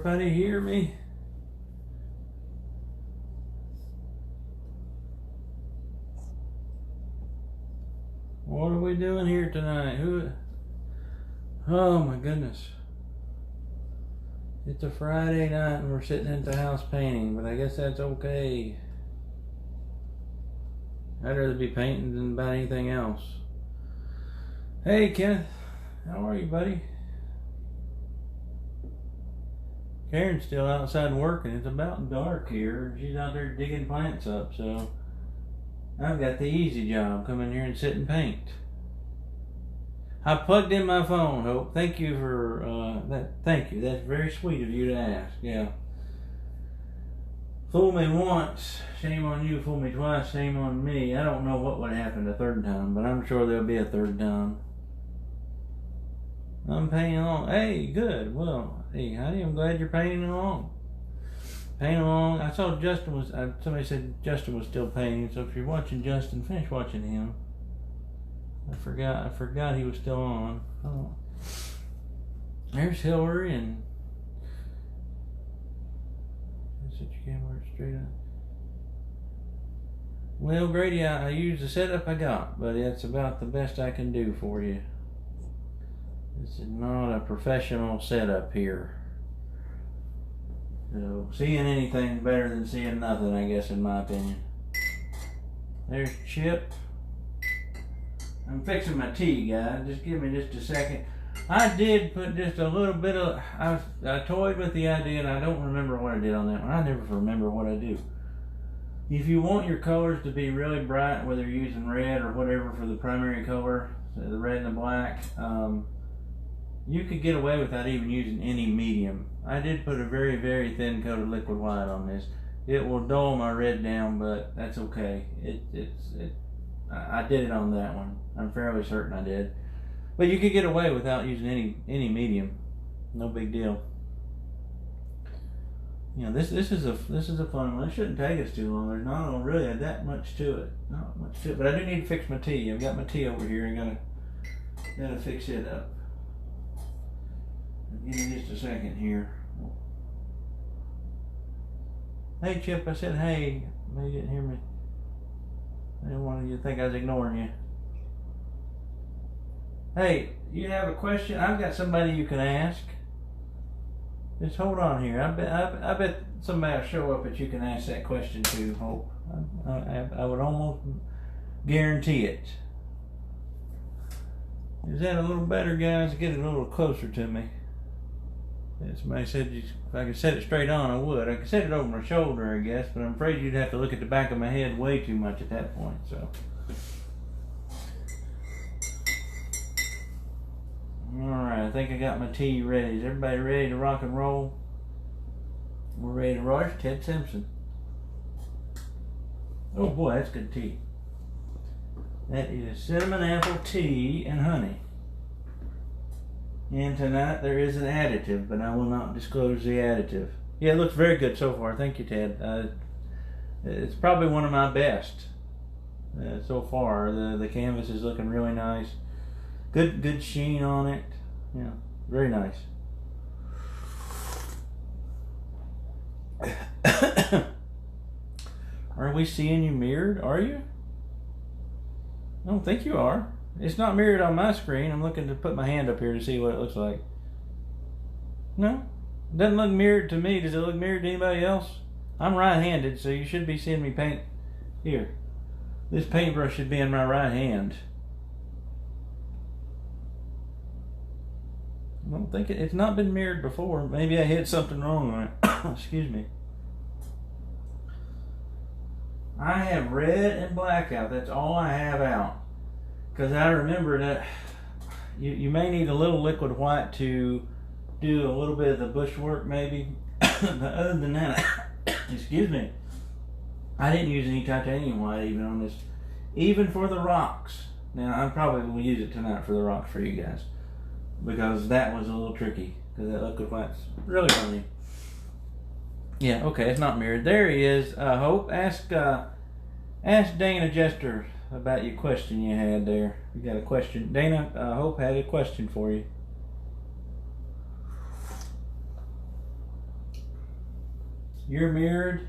everybody hear me? What are we doing here tonight? Oh my goodness. It's a Friday night and we're sitting at the house painting, but I guess that's okay. I'd rather be painting than about anything else. Hey Kenneth, how are you, buddy? Karen's still outside working. It's about dark here. She's out there digging plants up, so I've got the easy job. Come in here and sit and paint. I plugged in my phone, Hope. Thank you for that. Thank you. That's very sweet of you to ask. Yeah. Fool me once, shame on you. Fool me twice, shame on me. I don't know what would happen the third time, but I'm sure there'll be a third time. I'm painting along. Hey, good. Well, hey, honey, I'm glad you're painting along. Painting along. I saw Justin was. Somebody said Justin was still painting. So if you're watching Justin, finish watching him. I forgot he was still on. Oh. There's Hillary and. Set your camera straight up. Well, Grady, I used the setup I got, but it's about the best I can do for you. This is not a professional setup here. So, seeing anything's better than seeing nothing, I guess, in my opinion. There's Chip. I'm fixing my tea, guys. Just give me just a second. I did put just a little bit of... I toyed with the idea, and I don't remember what I did on that one. I never remember what I do. If you want your colors to be really bright, whether you're using red or whatever for the primary color, the red and the black, you could get away without even using any medium. I did put a very, very thin coat of liquid white on this. It will dull my red down, but that's okay. I did it on that one. I'm fairly certain I did. But you could get away without using any medium. No big deal. You know, this is a fun one. It shouldn't take us too long. There's not really that much to it. Not much to it. But I do need to fix my tea. I've got my tea over here. I gotta fix it up. Give me just a second here. Hey Chip, I said hey. Maybe you didn't hear me. I didn't want you to think I was ignoring you. Hey, you have a question? I've got somebody you can ask. Just hold on here. I bet somebody will show up that you can ask that question to, Hope. I would almost guarantee it. Is that a little better, guys? Get it a little closer to me. Somebody said if I could set it straight on, I would. I could set it over my shoulder, I guess, but I'm afraid you'd have to look at the back of my head way too much at that point, so. Alright, I think I got my tea ready. Is everybody ready to rock and roll? We're ready to roll. There's Ted Simpson. Oh boy, that's good tea. That is cinnamon apple tea and honey. And tonight there is an additive, but I will not disclose the additive. Yeah, it looks very good so far. Thank you, Ted. It's probably one of my best so far. The canvas is looking really nice. Good sheen on it. Yeah, very nice. Are we seeing you mirrored? Are you? I don't think you are. It's not mirrored on my screen. I'm looking to put my hand up here to see what it looks like. No? It doesn't look mirrored to me. Does it look mirrored to anybody else? I'm right-handed, so you should be seeing me paint. Here. This paintbrush should be in my right hand. I don't think it's not been mirrored before. Maybe I hit something wrong on it. Excuse me. I have red and black out. That's all I have out. Because I remember that you may need a little liquid white to do a little bit of the bushwork maybe. But other than that, excuse me, I didn't use any titanium white even on this. Even for the rocks. Now I probably will use it tonight for the rocks for you guys. Because that was a little tricky. Because that liquid white's really funny. Yeah, okay, it's not mirrored. There he is. Hope, ask Dana Jester about your question you had there. You got a question. Dana, Hope had a question for you. You're mirrored.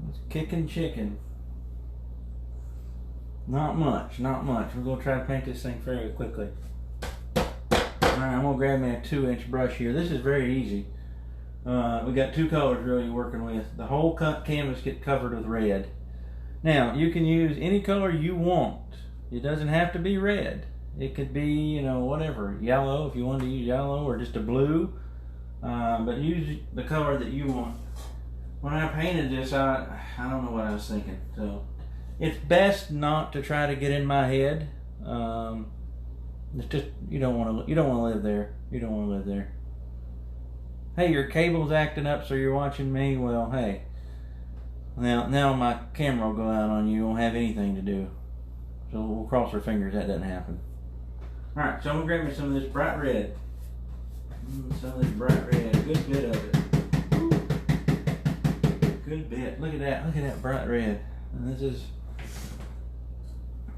It's kicking chicken. Not much, not much. We're going to try to paint this thing fairly quickly. Alright, I'm going to grab me a 2-inch brush here. This is very easy. We got two colors really you're working with. The whole canvas gets covered with red. Now, you can use any color you want. It doesn't have to be red. It could be, you know, whatever. Yellow, if you want to use yellow, or just a blue. But use the color that you want. When I painted this, I don't know what I was thinking. So, it's best not to try to get in my head. It's just you don't want to live there. You don't want to live there. Hey, your cable's acting up, so you're watching me. Well, hey, now my camera will go out on you. You won't have anything to do. So we'll cross our fingers that doesn't happen. All right, so I'm gonna grab me some of this bright red. Some of this bright red. A good bit of it. Good bit. Look at that. Look at that bright red. And this is.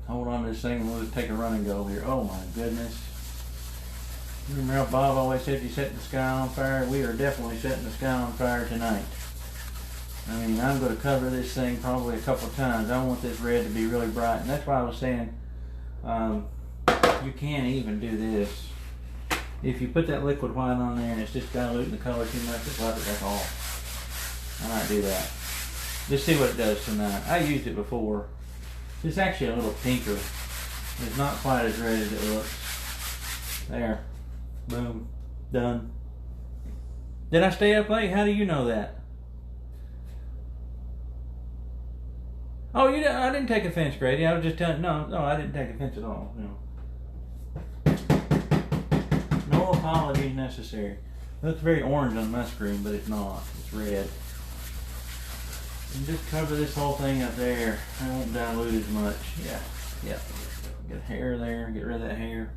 Hold on to this thing and we'll just take a run and go here. Oh my goodness. You remember how Bob always said you set the sky on fire? We are definitely setting the sky on fire tonight. I mean, I'm going to cover this thing probably a couple times. I want this red to be really bright. And that's why I was saying you can't even do this. If you put that liquid white on there and it's just diluting the color too much, just let it back off. I might do that. Just see what it does tonight. I used it before. It's actually a little pinker. It's not quite as red as it looks. There. Boom. Done. Did I stay up late? How do you know that? Oh, you didn't, I didn't take offense, Grady. I was just telling. No, I didn't take offense at all. No. No apology necessary. It looks very orange on my screen, but it's not. It's red. And just cover this whole thing up there. I won't dilute as much. Yeah. Get hair there. Get rid of that hair.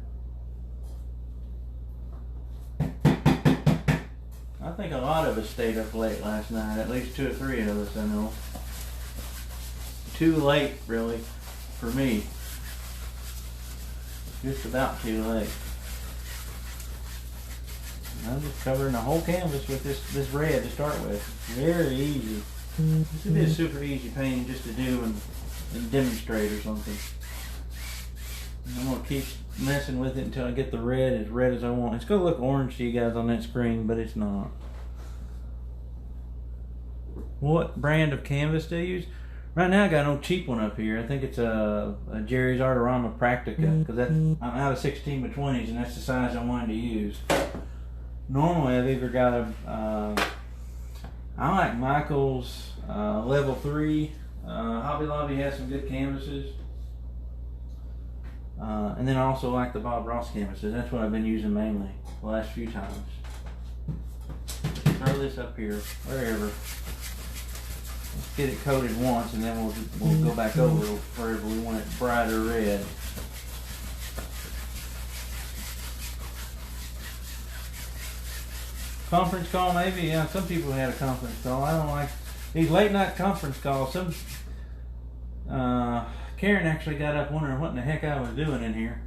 I think a lot of us stayed up late last night. At least 2 or 3 of us, I know. Too late, really, for me. Just about too late. I'm just covering the whole canvas with this red to start with. Very easy. This would be a super easy painting just to do and demonstrate or something. And I'm going to keep messing with it until I get the red as red as I want. It's going to look orange to you guys on that screen, but it's not. What brand of canvas do you use? Right now I got no cheap one up here. I think it's a Jerry's Artarama Practica, because I'm out of 16 by 20s and that's the size I wanted to use. Normally I've either got I like Michael's level 3. Hobby Lobby has some good canvases. And then I also like the Bob Ross canvases. That's what I've been using mainly the last few times. Throw this up here, wherever. Let's get it coated once and then we'll go back over wherever we want it brighter red. Conference call maybe? Yeah, some people had a conference call. I don't like these late night conference calls. Karen actually got up wondering what in the heck I was doing in here.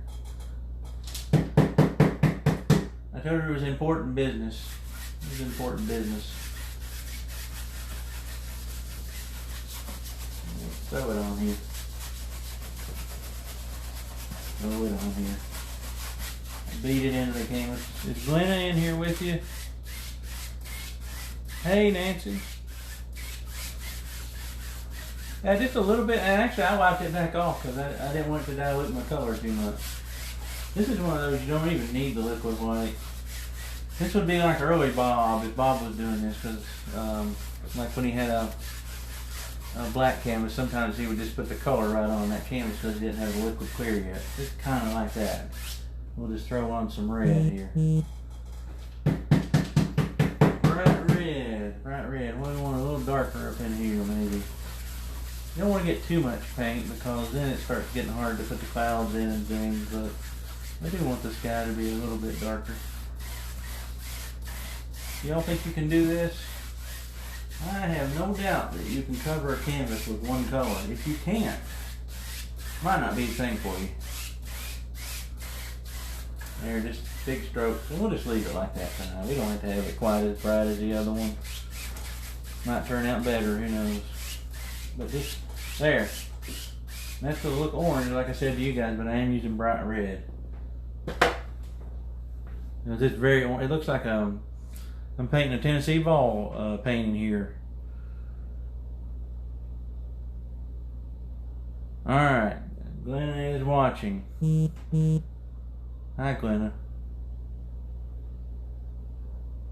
I told her it was important business. It was important business. Throw it on here. Throw it on here. Beat it into the canvas. Is Glenna in here with you? Hey, Nancy. Yeah, just a little bit. And actually, I wiped it back off because I didn't want it to dilute my color too much. This is one of those you don't even need the liquid white. This would be like early Bob if Bob was doing this, because like when he had a black canvas, sometimes he would just put the color right on that canvas because he didn't have the liquid clear yet. It's kind of like that. We'll just throw on some red here. Bright red. We want a little darker up in here maybe. You don't want to get too much paint because then it starts getting hard to put the clouds in and things, but I do want the sky to be a little bit darker. Y'all think you can do this? I have no doubt that you can cover a canvas with one color. If you can't, might not be the thing for you. There, just big strokes. And we'll just leave it like that for now. We don't have to have it quite as bright as the other one. Might turn out better, who knows. But just, there. That's gonna look orange, like I said to you guys, but I am using bright red. It's very, it looks like I'm painting a Tennessee Vol painting here. Alright, Glenna is watching. Hi, Glenna.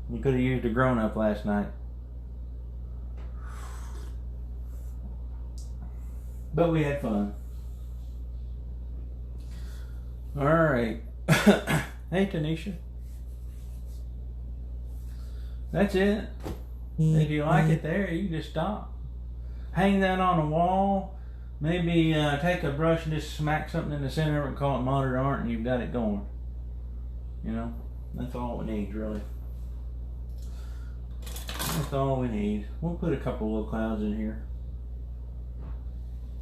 We could have used a grown-up last night. But we had fun. Alright. Hey, Tanisha. That's it. If you like it there, you can just stop. Hang that on the wall. Maybe take a brush and just smack something in the center of it and call it modern art, and you've got it going. You know, that's all we need, really. That's all we need. We'll put a couple little clouds in here.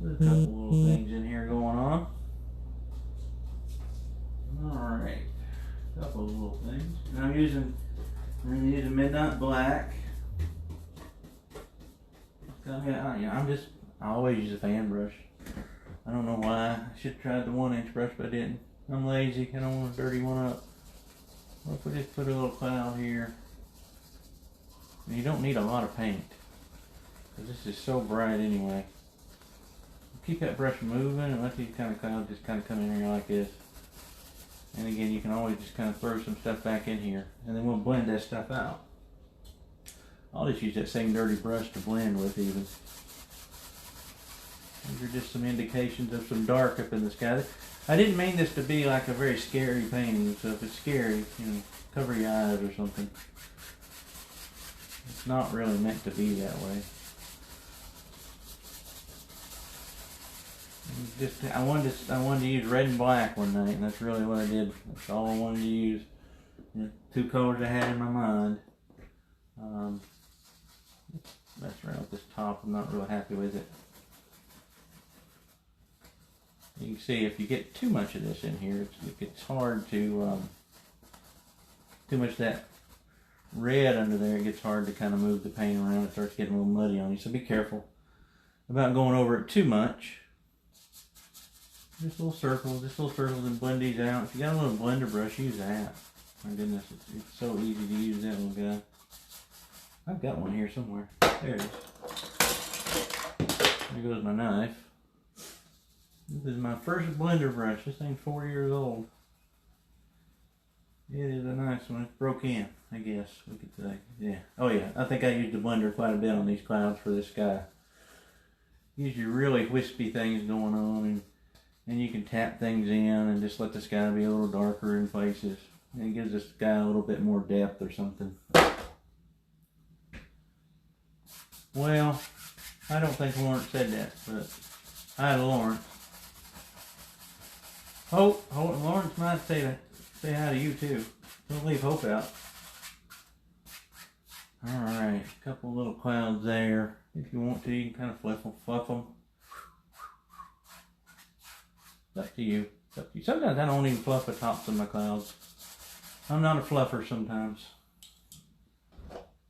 Put a couple little things in here going on. Alright. A couple of little things. And I'm using Midnight Black. I always use a fan brush. I don't know why. I should have tried the 1-inch brush, but I didn't. I'm lazy. I don't want to dirty one up. What if we just put a little cloud here? And you don't need a lot of paint, because this is so bright anyway. Keep that brush moving and let these kind of clouds just kind of come in here like this. And again, you can always just kind of throw some stuff back in here, and then we'll blend that stuff out. I'll just use that same dirty brush to blend with even. These are just some indications of some dark up in the sky. I didn't mean this to be like a very scary painting, so if it's scary, you know, cover your eyes or something. It's not really meant to be that way. I wanted to use red and black one night, and that's really what I did. That's all I wanted to use. The 2 colors I had in my mind. Mess around with this top. I'm not real happy with it. You can see if you get too much of this in here, it's hard to, too much of that red under there, it gets hard to kind of move the paint around. It starts getting a little muddy on you, so be careful about going over it too much. Just little circles, and blend these out. If you got a little blender brush, use that. My goodness, it's so easy to use that little guy. I've got one here somewhere. There it is. There goes my knife. This is my first blender brush. This thing's 4 years old. It is a nice one. It's broke in, I guess we could say. Yeah. Oh yeah, I think I used the blender quite a bit on these clouds for this sky. Use your really wispy things going on, and you can tap things in and just let the sky be a little darker in places. And it gives the sky a little bit more depth or something. Well, I don't think Lawrence said that, but hi to Lawrence. Hope, Lawrence might say hi to you too. Don't leave Hope out. Alright, a couple little clouds there. If you want to, you can kind of fluff them. It's up to you. It's up to you. Sometimes I don't even fluff the tops of my clouds. I'm not a fluffer sometimes.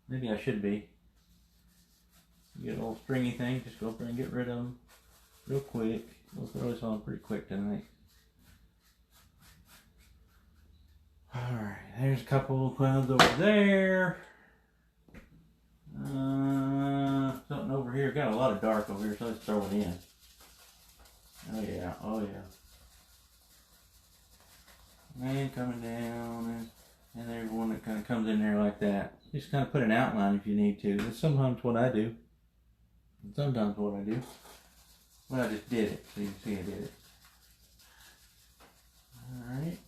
Maybe I should be. You get a little stringy thing, just go up there and get rid of them real quick. We'll throw this on pretty quick tonight. Alright, there's a couple of clouds over there. Something over here. Got a lot of dark over here, so let's throw it in. Oh yeah, oh yeah. And coming down, and there's one that kind of comes in there like that. Just kind of put an outline if you need to. That's sometimes what I do. Sometimes what I do. Well, I just did it, so you can see I did it. Alright.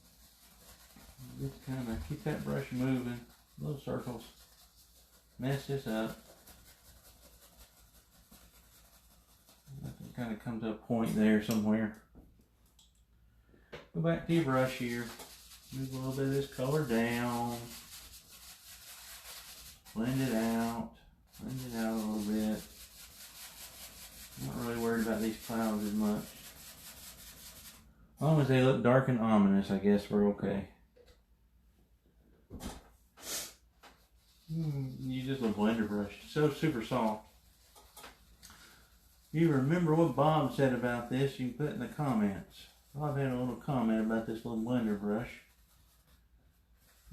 Just kind of keep that brush moving. Little circles. Mess this up. It kind of comes to a point there somewhere. Go back to your brush here. Move a little bit of this color down. Blend it out. Blend it out a little bit. I'm not really worried about these clouds as much. As long as they look dark and ominous, I guess we're okay. Use this little blender brush. So super soft. If you remember what Bob said about this, you can put in the comments. Bob had a little comment about this little blender brush.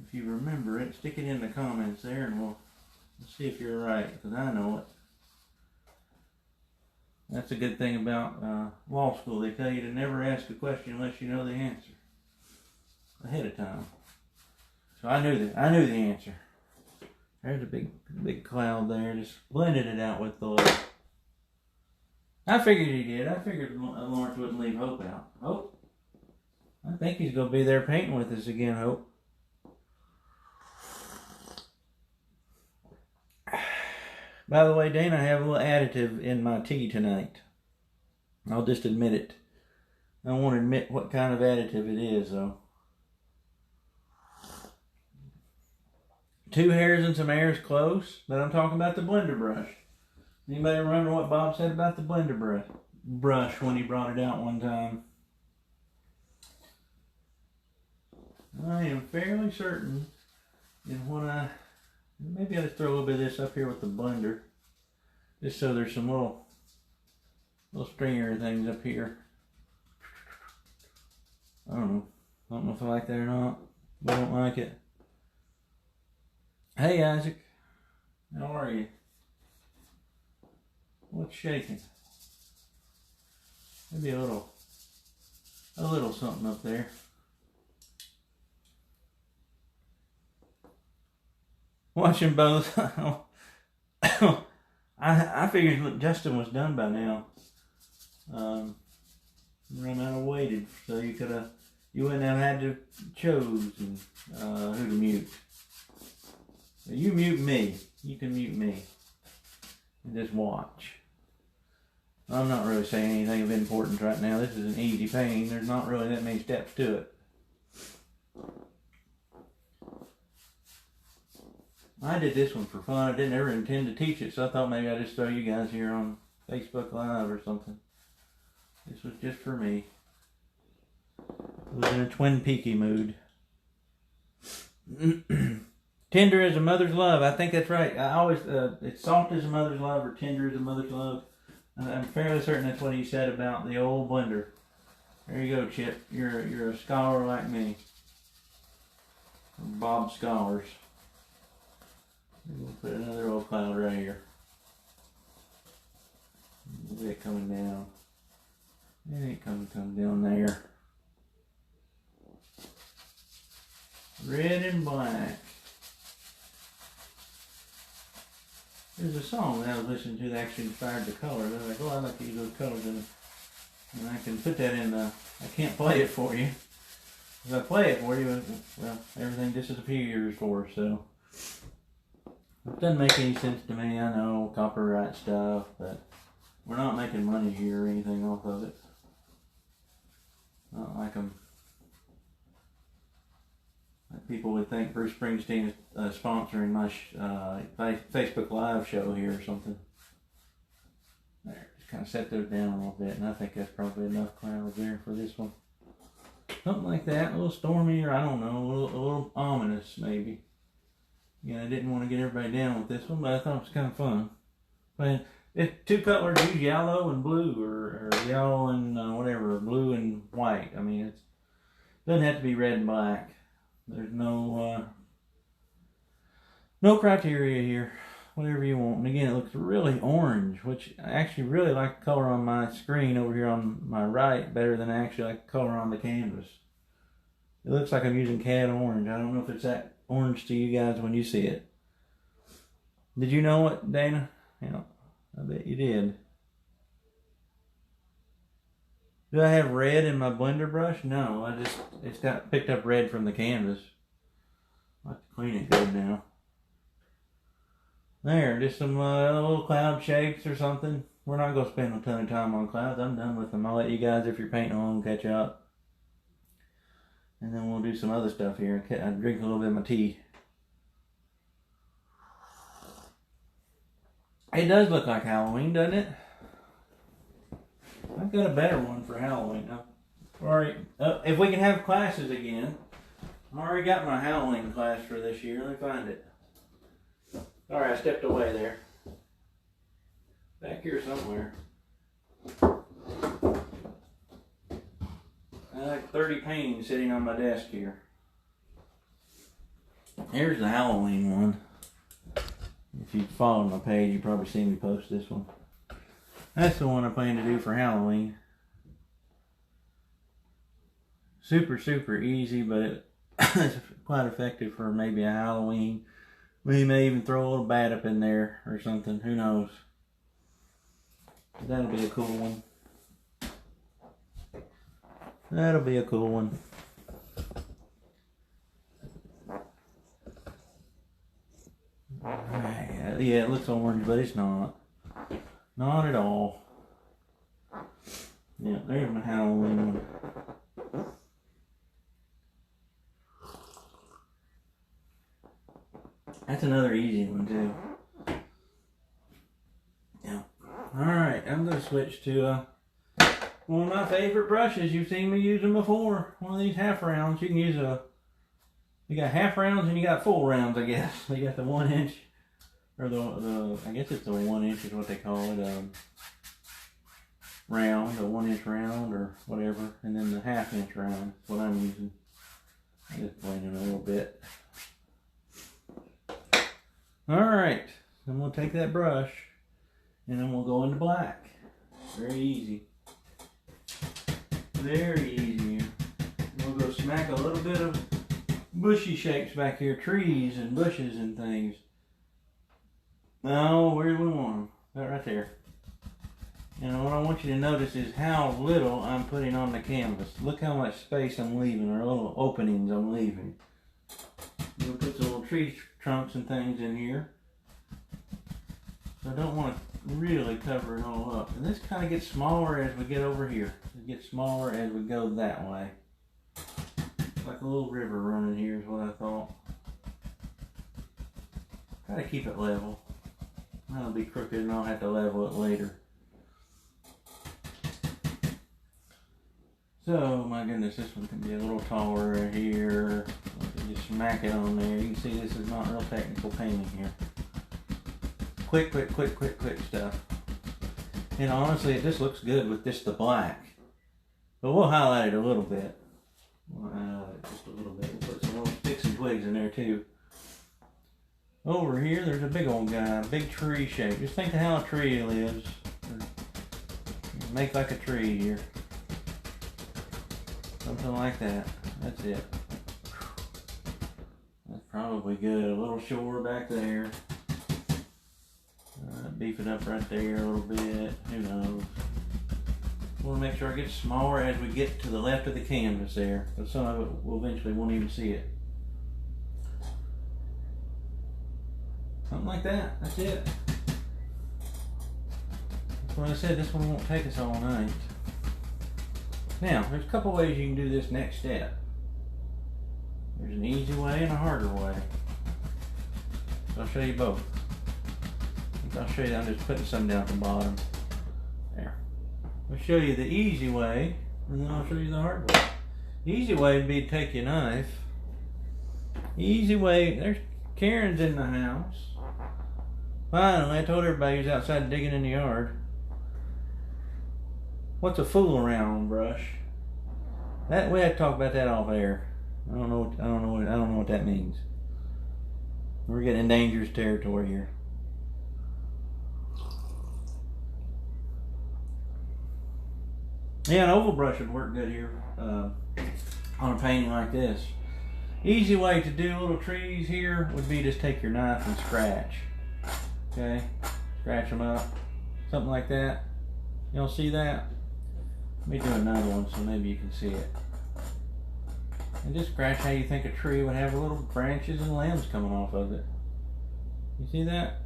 If you remember it, stick it in the comments there and we'll see if you're right, because I know it. That's a good thing about law school. They tell you to never ask a question unless you know the answer ahead of time. So I knew the answer. There's a big cloud there. Just blended it out with the little. I figured he did. I figured Lawrence wouldn't leave Hope out. Hope? I think he's going to be there painting with us again, Hope. By the way, Dana, I have a little additive in my tea tonight. I'll just admit it. I won't admit what kind of additive it is, though. 2 hairs and some air is close, but I'm talking about the blender brush. Anybody remember what Bob said about the blender brush when he brought it out one time? I am fairly certain in what maybe I'll just throw a little bit of this up here with the blender, just so there's some little stringer things up here. I don't know if I like that or not, but I don't like it. Hey Isaac, how are you? What's shaking? Maybe a little something up there. Watching both. I figured Justin was done by now. Run out of waited, so you wouldn't have had to choose who to mute. So you mute me. You can mute me and just watch. I'm not really saying anything of importance right now. This is an easy painting. There's not really that many steps to it. I did this one for fun. I didn't ever intend to teach it, so I thought maybe I'd just throw you guys here on Facebook Live or something. This was just for me. I was in a Twin Peaky mood. Tender as a mother's love. I think that's right. I always, it's soft as a mother's love or tender as a mother's love. I'm fairly certain that's what he said about the old blender. There you go, Chip. You're a scholar like me. Bob Scholars. We'll put another old cloud right here. A bit coming down. It ain't come down there. Red and black. There's a song that I was listening to that actually inspired the colors. I was like, oh, I like to use those colors in it. And I can put that in the, I can't play it for you. If I play it for you, well, everything disappears for us, so. It doesn't make any sense to me. I know, copyright stuff, but we're not making money here or anything off of it. Not like like people would think Bruce Springsteen is sponsoring my Facebook Live show here or something. There, just kind of set those down a little bit, and I think that's probably enough clouds there for this one. Something like that, a little stormy, or I don't know, a little ominous maybe. Yeah, I didn't want to get everybody down with this one, but I thought it was kind of fun. But if 2 colors, use yellow and blue, or yellow and whatever, blue and white. I mean, it doesn't have to be red and black. There's no criteria here. Whatever you want. And again, it looks really orange, which I actually really like the color on my screen over here on my right better than I actually like the color on the canvas. It looks like I'm using cat orange. I don't know if it's that orange to you guys when you see it. Did you know it, Dana? Yeah, I bet you did. Do I have red in my blender brush? No, it's got picked up red from the canvas. I'll have to clean it good now. There, just some little cloud shapes or something. We're not going to spend a ton of time on clouds. I'm done with them. I'll let you guys, if you're painting on, catch up. And then we'll do some other stuff here. I drink a little bit of my tea. It does look like Halloween, doesn't it? I've got a better one for Halloween. If we can have classes again. I already got my Halloween class for this year. Let me find it. Alright, I stepped away there. Back here somewhere. I like 30 paintings sitting on my desk here. Here's the Halloween one. If you've followed my page, you've probably seen me post this one. That's the one I plan to do for Halloween. Super, super easy, but it's quite effective for maybe a Halloween. We may even throw a little bat up in there or something. Who knows? That'll be a cool one. That'll be a cool one. Yeah, it looks orange, but it's not. Not at all. Yeah, there's my Halloween one. That's another easy one too. Yeah. Alright, I'm going to switch to one of my favorite brushes. You've seen me use them before. One of these half rounds. You can use you got half rounds and you got full rounds, I guess. You got the 1 inch, or I guess it's the 1 inch is what they call it, round, a 1 inch round or whatever. And then the ½ inch round is what I'm using. I'm just blending a little bit. Alright, then we'll take that brush and then we'll go into black. Very easy. Very easy. We'll go smack a little bit of bushy shapes back here, trees and bushes and things. Now, where do we want them? That right there. And what I want you to notice is how little I'm putting on the canvas. Look how much space I'm leaving, or little openings I'm leaving. We'll put some little tree trunks and things in here. So I don't want to really cover it all up. And this kind of gets smaller as we get over here. It gets smaller as we go that way. Like a little river running here is what I thought. Try to keep it level. That'll be crooked and I'll have to level it later. So, my goodness, this one can be a little taller right here. Just smack it on there. You can see this is not real technical painting here. Quick stuff. And honestly, it just looks good with just the black. But we'll highlight it a little bit. We'll highlight it just a little bit. We'll put some little sticks and twigs in there too. Over here, there's a big old guy, big tree shape. Just think of how a tree lives. Make like a tree here. Something like that. That's it. That's probably good. A little shore back there. Beef it up right there a little bit. Who knows? Want to make sure it gets smaller as we get to the left of the canvas there. Because some of it will eventually won't even see it. Something like that. That's it. That's what I said. This one won't take us all night. Now, there's a couple ways you can do this next step. There's an easy way and a harder way. So I'll show you both. I'll show you, I'm just putting some down at the bottom. There. I'll show you the easy way, and then I'll show you the hard way. The easy way would be to take your knife. Easy way, there's Karen's in the house. Finally, I told everybody who's outside digging in the yard. What's a fool around brush? That we had to talk about that off air. I don't know what that means. We're getting in dangerous territory here. Yeah, an oval brush would work good here on a painting like this. Easy way to do little trees here would be just take your knife and scratch. Okay, scratch them up, something like that. Y'all see that? Let me do another one so maybe you can see it. And just scratch how you think a tree would have little branches and limbs coming off of it. You see that?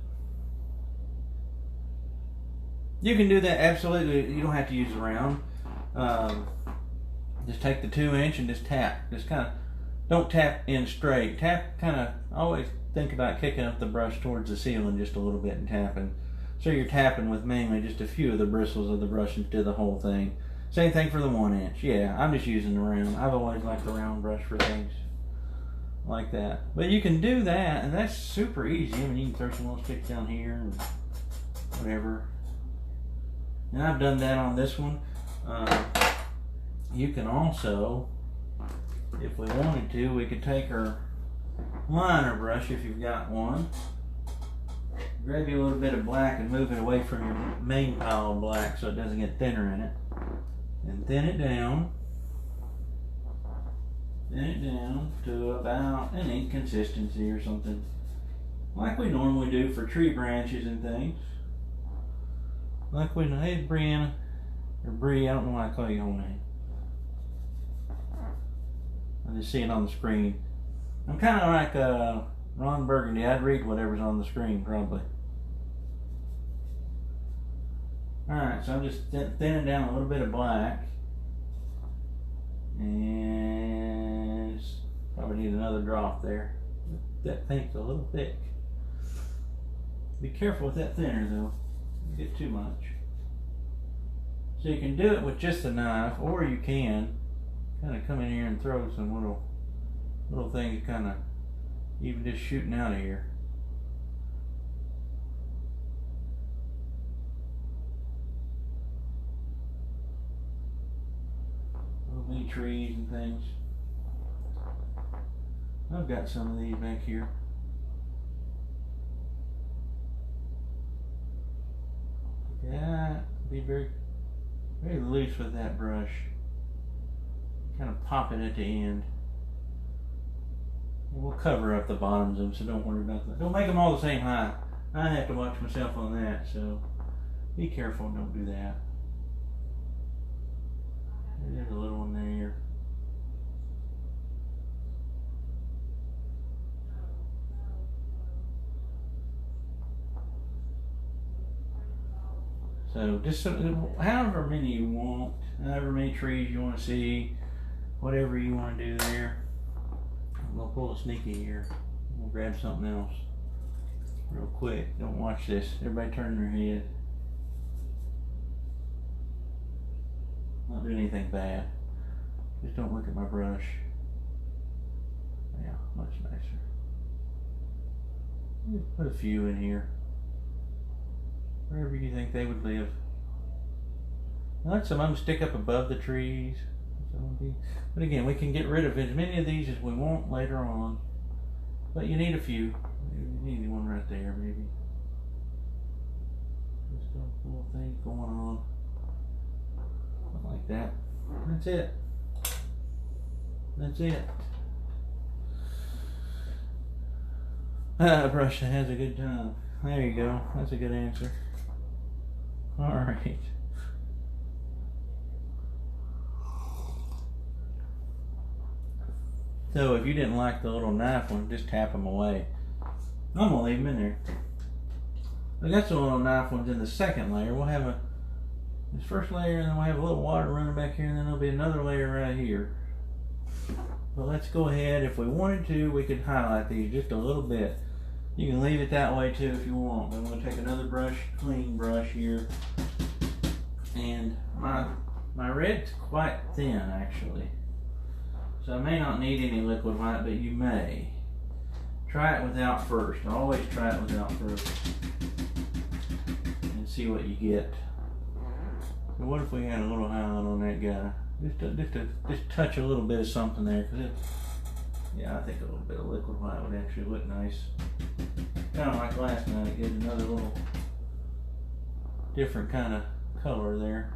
You can do that absolutely. You don't have to use a round. Just take the 2 inch and just tap. Just kind of, don't tap in straight. Tap kind of, always think about kicking up the brush towards the ceiling just a little bit and tapping. So you're tapping with mainly just a few of the bristles of the brush into the whole thing. Same thing for the 1 inch. Yeah, I'm just using the round. I've always liked the round brush for things like that. But you can do that, and that's super easy. I mean, you can throw some little sticks down here and whatever. And I've done that on this one. You can also, if we wanted to, we could take our liner brush, if you've got one, grab you a little bit of black and move it away from your main pile of black so it doesn't get thinner in it, and thin it down to about an ink consistency or something, like we normally do for tree branches and things. Like we, hey Brianna, or Bree, I don't know why I call you your whole name. I just see it on the screen. I'm kind of like Ron Burgundy. I'd read whatever's on the screen, probably. Alright, so I'm just thinning down a little bit of black. And probably need another drop there. That think's a little thick. Be careful with that thinner though. You get too much. So you can do it with just a knife, or you can kind of come in here and throw some little things kind of even just shooting out of here. Little mini trees and things. I've got some of these back here. Yeah, be very loose with that brush. Kind of pop it at the end. And we'll cover up the bottoms of them, so don't worry about that. Don't make them all the same height. I have to watch myself on that, so be careful and don't do that. There's a little one there. So just however many you want, however many trees you want to see, whatever you want to do there. I'm going to pull a sneaky here. We'll grab something else real quick. Don't watch this. Everybody turn their head. Not doing anything bad. Just don't look at my brush. Yeah, much nicer. Just put a few in here. Wherever you think they would live. Let some of them stick up above the trees. But again, we can get rid of as many of these as we want later on. But you need a few. You need one right there, maybe. Just a little thing going on. Something like that. That's it. That's it. A brush that has a good time. There you go. That's a good answer. Alright. So if you didn't like the little knife one, just tap them away. I'm going to leave them in there. I got some little knife ones in the second layer. We'll have this first layer, and then we'll have a little water running back here, and then there'll be another layer right here. But let's go ahead. If we wanted to, we could highlight these just a little bit. You can leave it that way too if you want. But I'm going to take another brush, clean brush here. And my red's quite thin actually. So I may not need any liquid white, but you may. Try it without first. Always try it without first. And see what you get. So what if we had a little highlight on that guy? Just touch a little bit of something there. Yeah, I think a little bit of liquid white would actually look nice. Kind of like last night, it gives another little different kind of color there.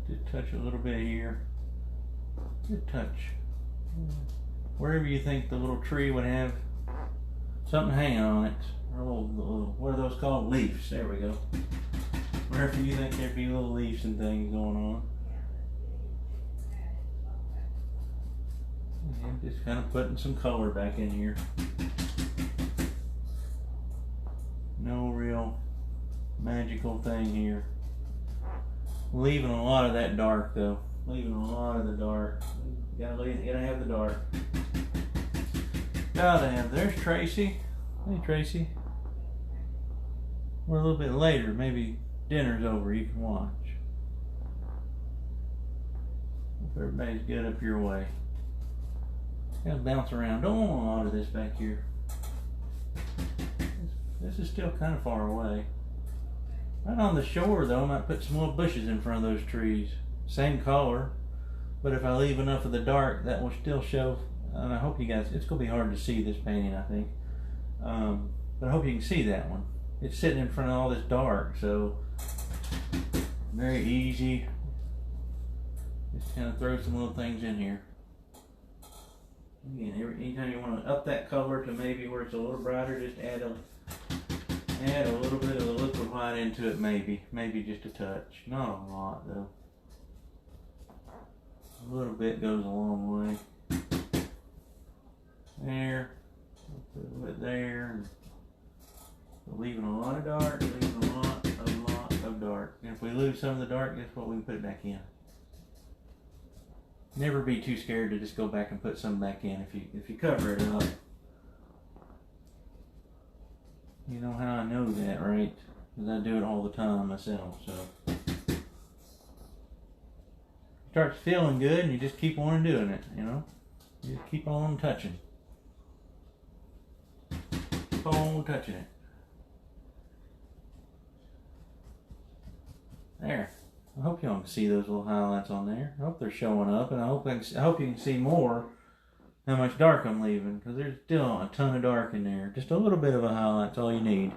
Just touch a little bit here. Just touch. Wherever you think the little tree would have something hanging on it. Or little, what are those called? Leaves. There we go. Wherever you think there'd be little leaves and things going on. And just kind of putting some color back in here. No real magical thing here. Leaving a lot of that dark though. Leaving a lot of the dark. Gotta have the dark. Gotta have. There's Tracy. Hey Tracy. We're a little bit later. Maybe dinner's over. You can watch. If everybody's good up your way. Gotta bounce around. Don't want a lot of this back here. This is still kind of far away. Right on the shore though, I might put some little bushes in front of those trees. Same color, but if I leave enough of the dark, that will still show. And I hope you guys, it's going to be hard to see this painting, I think. But I hope you can see that one. It's sitting in front of all this dark, so very easy. Just kind of throw some little things in here. Again, anytime you want to up that color to maybe where it's a little brighter, just add a little bit of the liquid white into it, maybe just a touch. Not a lot though. A little bit goes a long way. There, put a little bit there. And leaving a lot of dark, leaving a lot of dark. And if we lose some of the dark, guess what? We can put it back in. Never be too scared to just go back and put some back in if you cover it up. You know how I know that, right? Because I do it all the time myself, so. Starts feeling good and you just keep on doing it, you know? You just keep on touching. Keep on touching it. There. I hope y'all can see those little highlights on there. I hope they're showing up, and I hope you can see more how much dark I'm leaving, because there's still a ton of dark in there. Just a little bit of a highlight's all you need.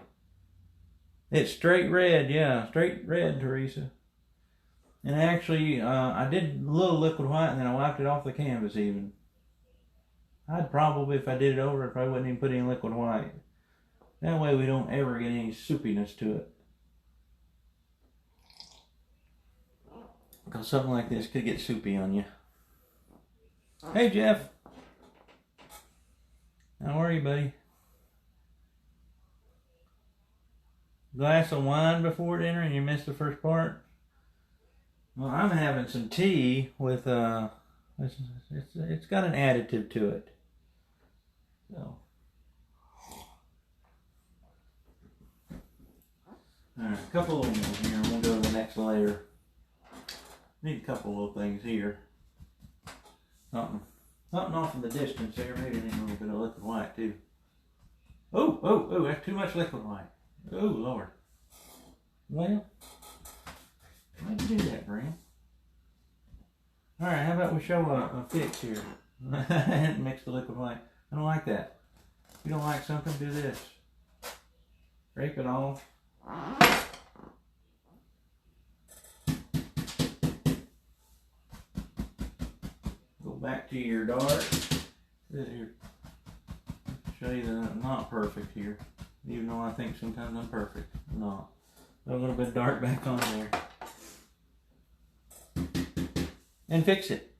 It's straight red, yeah, straight red, Teresa. And actually, I did a little liquid white, and then I wiped it off the canvas even. I'd probably, if I did it over, I probably wouldn't even put any liquid white. That way we don't ever get any soupiness to it. Because something like this could get soupy on you. Hey, Jeff. How are you, buddy? Glass of wine before dinner and you missed the first part? Well, I'm having some tea with, it's got an additive to it. So. Alright, a couple of them here and we'll go to the next layer. Need a couple little things here. Something off in the distance there. Maybe I need a little bit of liquid white too. Oh, that's too much liquid white. Oh, Lord. Well, why'd you do that, Graham? Alright, how about we show a fix here? And mix the liquid white. I don't like that. If you don't like something, do this. Scrape it off. Back to your dark. Here. Show you that I'm not perfect here. Even though I think sometimes I'm perfect. I'm not. Put a little bit of dark back on there. And fix it.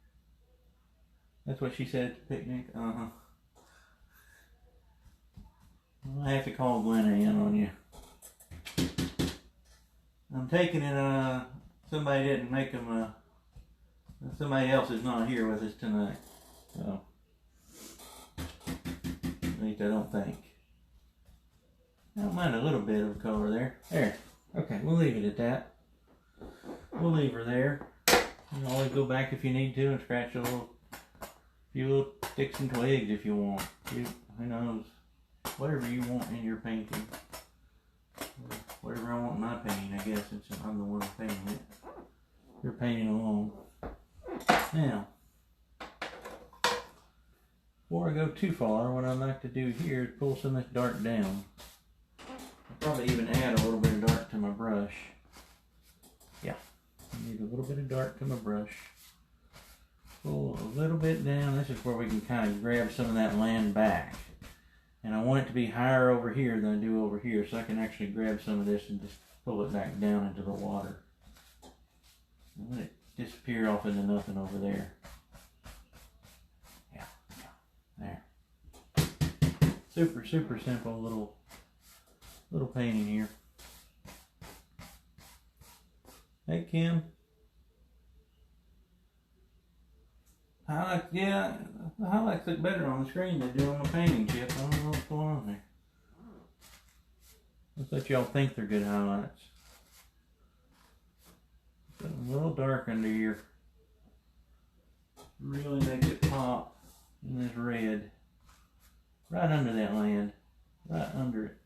That's what she said at the picnic. I have to call Glenna in on you. I'm taking it, somebody didn't make them, somebody else is not here with us tonight, so at least I don't think. I don't mind a little bit of color there. There. Okay, we'll leave it at that. We'll leave her there. You can always go back if you need to and scratch a few little sticks and twigs if you want. Who knows? Whatever you want in your painting. Whatever I want in my painting, I guess, since I'm the one painting it. You're painting along. Now, before I go too far, what I'd like to do here is pull some of this dark down. I'll probably even add a little bit of dark to my brush. Yeah, I need a little bit of dark to my brush. Pull a little bit down. This is where we can kind of grab some of that land back. And I want it to be higher over here than I do over here, so I can actually grab some of this and just pull it back down into the water. And let it disappear off into nothing over there. Yeah, there. Super simple little painting here. Hey, Kim. The highlights look better on the screen than they do on the painting, Chip. I don't know what's going on there. Let's let y'all think they're good highlights. Put a little dark under here. Really makes it pop in this red. Right under that land. Right under it.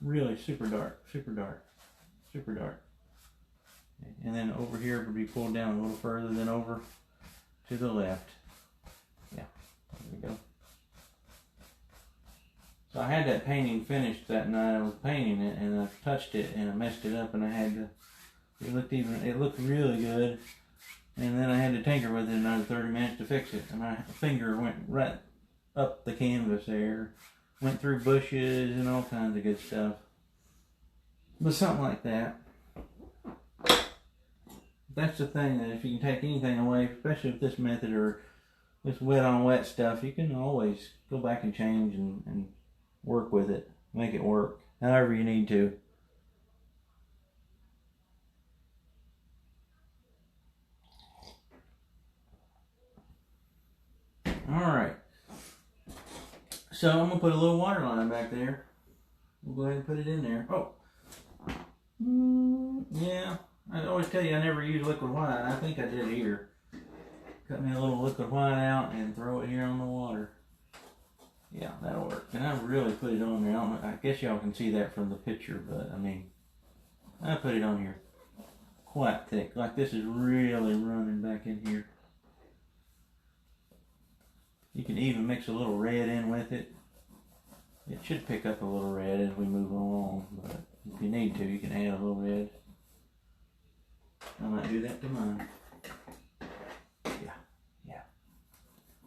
Really super dark, super dark. super dark. And then over here would be pulled down a little further than over to the left. Yeah, there we go. So I had that painting finished that night. I was painting it and I touched it and I messed it up and I had to, it looked really good. And then I had to tinker with it another 30 minutes to fix it. And my finger went right up the canvas there. Went through bushes and all kinds of good stuff. But something like that. That's the thing, that if you can take anything away, especially with this method or this wet on wet stuff, you can always go back and change and work with it. Make it work however you need to. Alright. So I'm going to put a little water line back there. We'll go ahead and put it in there. Oh. Yeah. I always tell you I never use liquid white. I think I did here. Cut me a little liquid white out and throw it here on the water. Yeah, that'll work. And I really put it on there. I guess y'all can see that from the picture, but I mean, I put it on here quite thick. Like this is really running back in here. You can even mix a little red in with it. It should pick up a little red as we move along, but if you need to, you can add a little red. I might do that to mine. Yeah.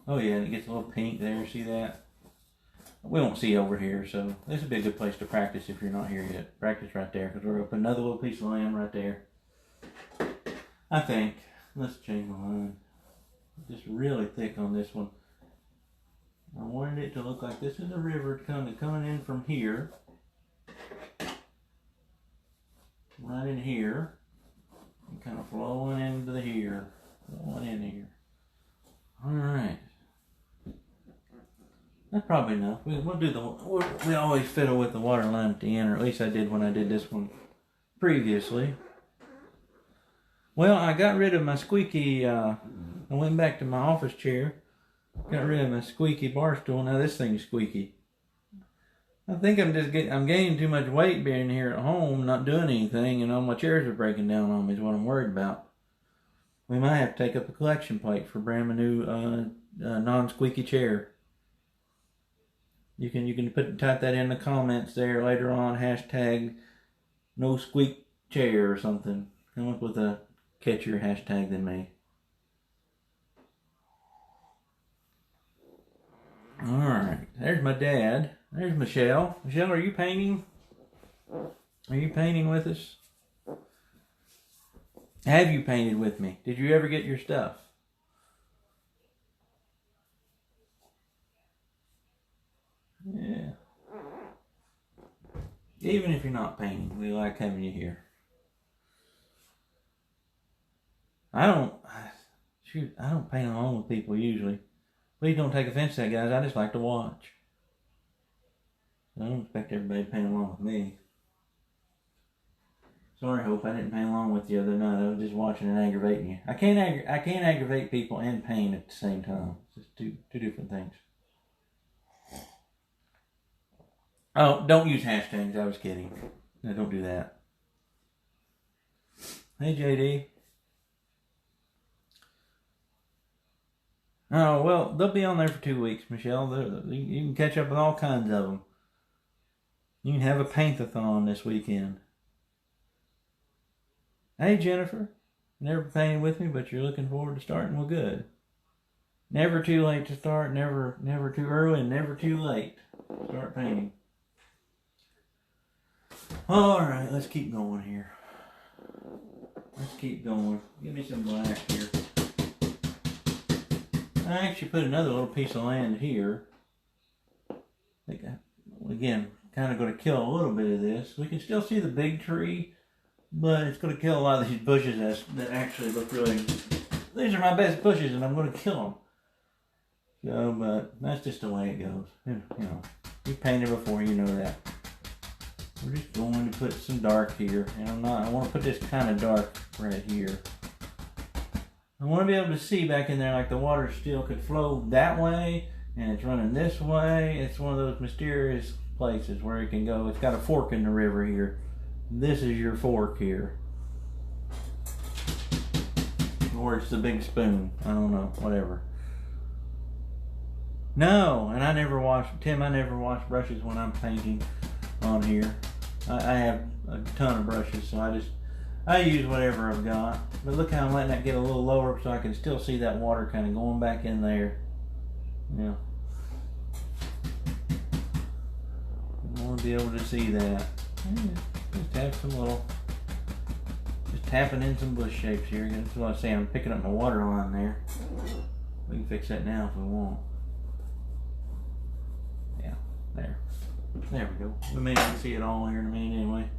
Oh yeah, and it gets a little pink there, see that? We won't see over here, so this would be a good place to practice if you're not here yet. Practice right there, because we're going to put another little piece of lamb right there. I think. Let's change my line. Just really thick on this one. I wanted it to look like this is a river kind of coming in from here. Right in here. And kind of flowing into the here. Flowing in here. Alright. That's probably enough. We'll do we always fiddle with the water line at the end, or at least I did when I did this one previously. Well, I got rid of my squeaky, I went back to my office chair. Got rid of my squeaky bar stool. Now this thing's squeaky. I think I'm gaining too much weight being here at home, not doing anything, and all my chairs are breaking down on me is what I'm worried about. We might have to take up a collection plate for brand new non-squeaky chair. You can type that in the comments there later on, hashtag no squeak chair or something. Come up with a catchier hashtag than me. Alright, there's my dad. There's Michelle. Michelle, are you painting? Are you painting with us? Have you painted with me? Did you ever get your stuff? Yeah. Even if you're not painting, we like having you here. I don't paint along with people usually. Please don't take offense to that, guys. I just like to watch. I don't expect everybody to paint along with me. Sorry, Hope, I didn't paint along with you the other night. I was just watching and aggravating you. I can't aggravate people and paint at the same time. It's just two different things. Oh, don't use hashtags. I was kidding. No, don't do that. Hey, JD. Oh, well, they'll be on there for 2 weeks, Michelle. You can catch up with all kinds of them. You can have a paint-a-thon this weekend. Hey, Jennifer. Never painted with me, but you're looking forward to starting. Well, good. Never too late to start. Never too early, and never too late. Start painting. All right, let's keep going here. Let's keep going. Give me some black here. I actually put another little piece of land here. Again, kind of going to kill a little bit of this. We can still see the big tree, but it's going to kill a lot of these bushes that actually look really... These are my best bushes, and I'm going to kill them. So, but that's just the way it goes. You know, you've painted before, you know that. We're just going to put some dark here, and I want to put this kind of dark right here. I want to be able to see back in there like the water still could flow that way, and it's running this way. It's one of those mysterious places where it can go. It's got a fork in the river here. this is your fork here. Or it's the big spoon. I don't know, whatever. No, and I never wash brushes when I'm painting on here. I have a ton of brushes, so I use whatever I've got. But look how I'm letting that get a little lower so I can still see that water kind of going back in there. Yeah. I want to be able to see that. Just have some little, just tapping in some bush shapes here. That's what I say, I'm picking up my water line there. We can fix that now if we want. Yeah, there. There we go. We may not see it all here in a minute anyway.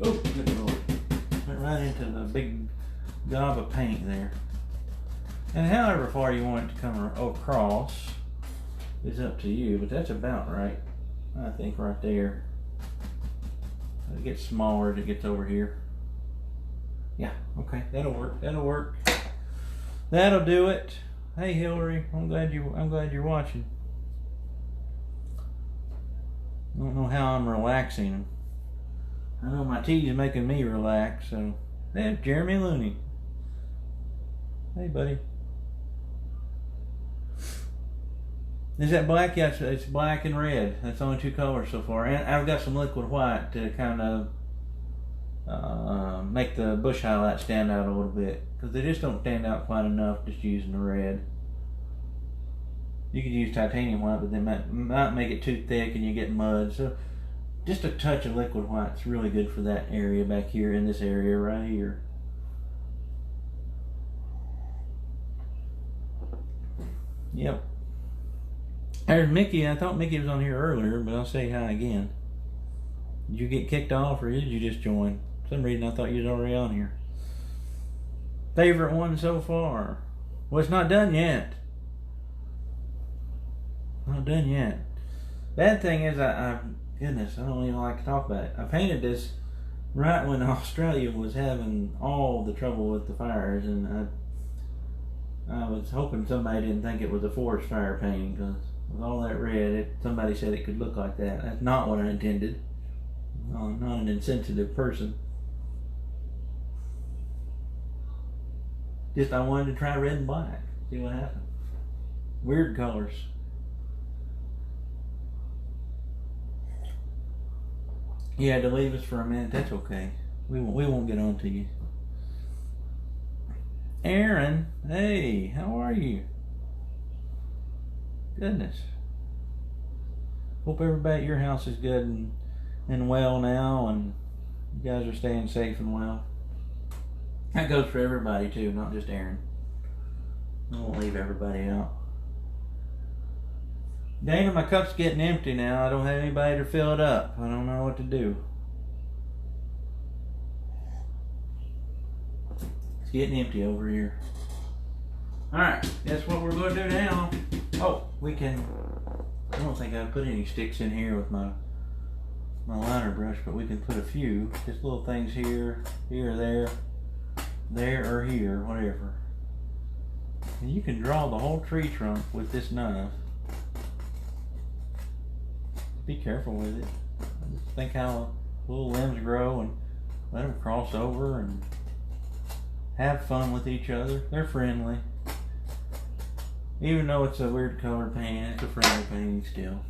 Oh, good Lord. Went right into the big gob of paint there. And however far you want it to come across is up to you, but that's about right. I think right there. It gets smaller as it gets over here. Yeah, okay, that'll work. That'll work. That'll do it. Hey Hillary, I'm glad you're watching. I don't know how I'm relaxing. I know my tea is making me relax, so there's Jeremy Looney. Hey buddy. Is that black? Yes, it's black and red. That's only two colors so far. And I've got some liquid white to kind of make the bush highlights stand out a little bit. Because they just don't stand out quite enough just using the red. You could use titanium white, but they might make it too thick and you get mud. So just a touch of liquid white is really good for that area back here in this area right here. Yep. There's Mickey. I thought Mickey was on here earlier, but I'll say hi again. Did you get kicked off or did you just join? For some reason I thought you was already on here. Favorite one so far? Well, it's not done yet. Not done yet. Bad thing is, goodness, I don't even like to talk about it. I painted this right when Australia was having all the trouble with the fires, and I was hoping somebody didn't think it was a forest fire painting, because with all that red, somebody said it could look like that. That's not what I intended. No, I'm not an insensitive person. Just I wanted to try red and black, see what happened. Weird colors. You had to leave us for a minute. That's okay. We won't get on to you. Aaron, hey, how are you? Goodness. Hope everybody at your house is good and well now, and you guys are staying safe and well. That goes for everybody too, not just Aaron. I won't leave everybody out. Dana, my cup's getting empty now. I don't have anybody to fill it up. I don't know what to do. It's getting empty over here. Alright, that's what we're going to do now. Oh, we can... I don't think I put any sticks in here with my liner brush, but we can put a few. Just little things here, here, there, or here, whatever. And you can draw the whole tree trunk with this knife. Be careful with it. Just think how little limbs grow and let them cross over and have fun with each other. They're friendly. Even though it's a weird color paint, it's a friendly painting still.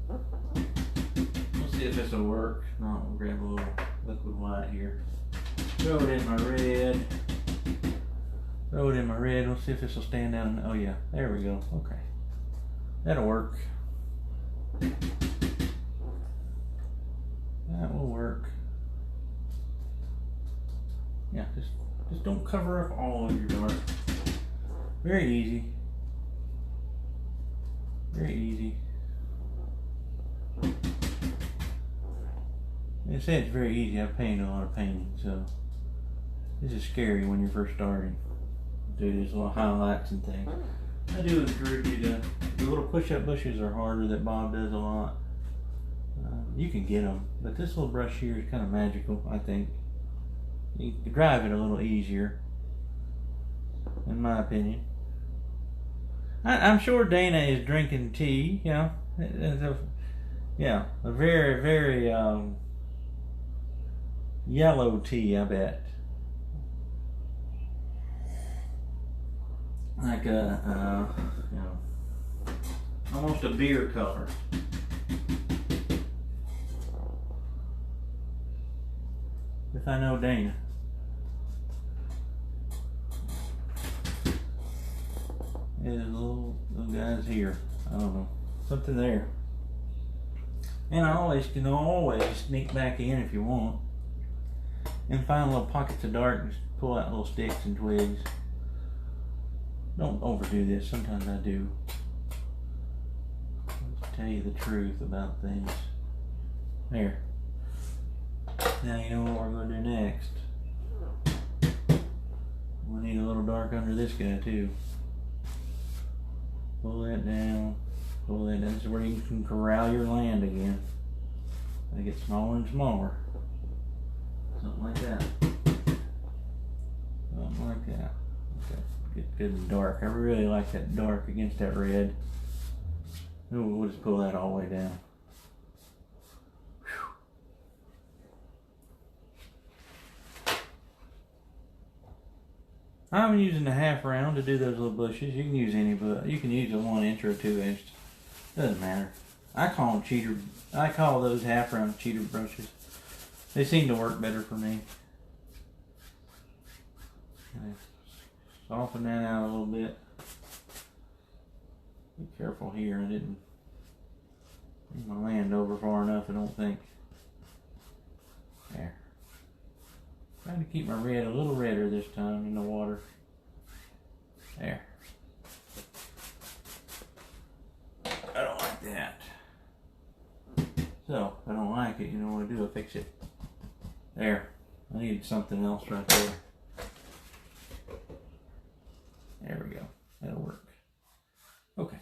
We'll see if this will work. No, we'll grab a little liquid white here. Throw it in my red. Throw it in my red. We'll see if this will stand out. Oh yeah, there we go. Okay. That'll work. That will work. Yeah, just don't cover up all of your dark. Very easy. Very easy. They say it's very easy. I've painted a lot of paintings, so this is scary when you're first starting. Do these little highlights and things. I do encourage you to. The little push-up bushes are harder that Bob does a lot. You can get them, but this little brush here is kind of magical, I think. You can drive it a little easier, in my opinion. I'm sure Dana is drinking tea, yeah. A very, very yellow tea, I bet. Like a, you know, almost a beer color. If I know Dana. Yeah, little guys here. I don't know. Something there. And I can always sneak back in if you want. And find little pockets of darkness. Pull out little sticks and twigs. Don't overdo this. Sometimes I do. Let's tell you the truth about things. There. Now you know what we're going to do next. We need a little dark under this guy too. Pull that down. Pull that down. This is where you can corral your land again. They get smaller and smaller. Something like that. Something like that. Okay. Get good and dark. I really like that dark against that red. Ooh, we'll just pull that all the way down. I'm using the half round to do those little bushes. You can use any, but you can use a 1 inch or a 2 inch. Doesn't matter. I call them cheater. I call those half round cheater brushes. They seem to work better for me. Soften that out a little bit. Be careful here. I didn't bring my land over far enough, I don't think. There. Trying to keep my red a little redder this time in the water. There. I don't like that. So, if I don't like it, you know what I do? I fix it. There. I need something else right there. There we go. That'll work. Okay.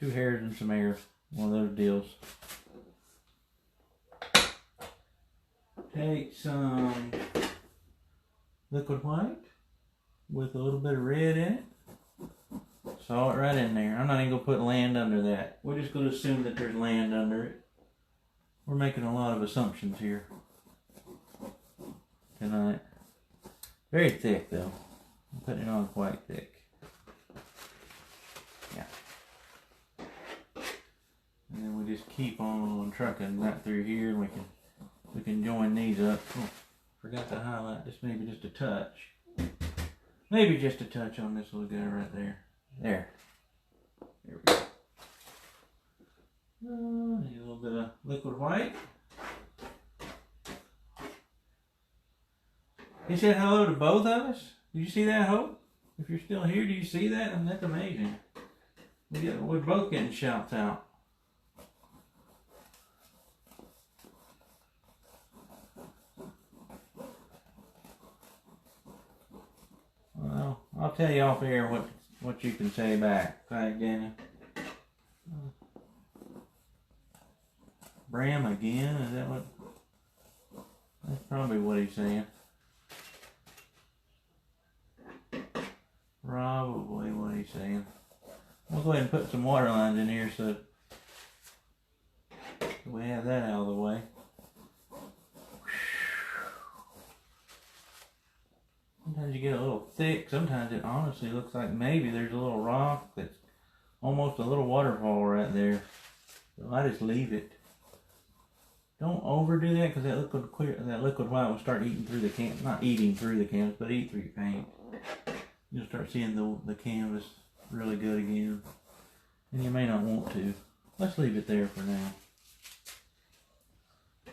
2 hairs and some air. One of those deals. Take some liquid white with a little bit of red in it. Saw it right in there. I'm not even going to put land under that. We're just going to assume that there's land under it. We're making a lot of assumptions here tonight. Very thick though. I'm putting it on quite thick. Yeah. And then we just keep on trucking right through here, and we can join these up. Oh, forgot to highlight this, maybe just a touch. Maybe just a touch on this little guy right there. There. There we go. Need a little bit of liquid white. He said hello to both of us. Did you see that, Hope? If you're still here, do you see that? I mean, that's amazing. We're both getting shouts out. Well, I'll tell you off air what you can say back. Thank Daniel. Bram again? Is that what? That's probably what he's saying. Probably what he's saying. We'll go ahead and put some water lines in here so we have that out of the way. Sometimes you get a little thick. Sometimes it honestly looks like maybe there's a little rock that's almost a little waterfall right there. So I just leave it. Don't overdo that, because that liquid white will start eating through the canvas. Not eating through the canvas, but eat through your paint. You'll start seeing the canvas really good again. And you may not want to. Let's leave it there for now.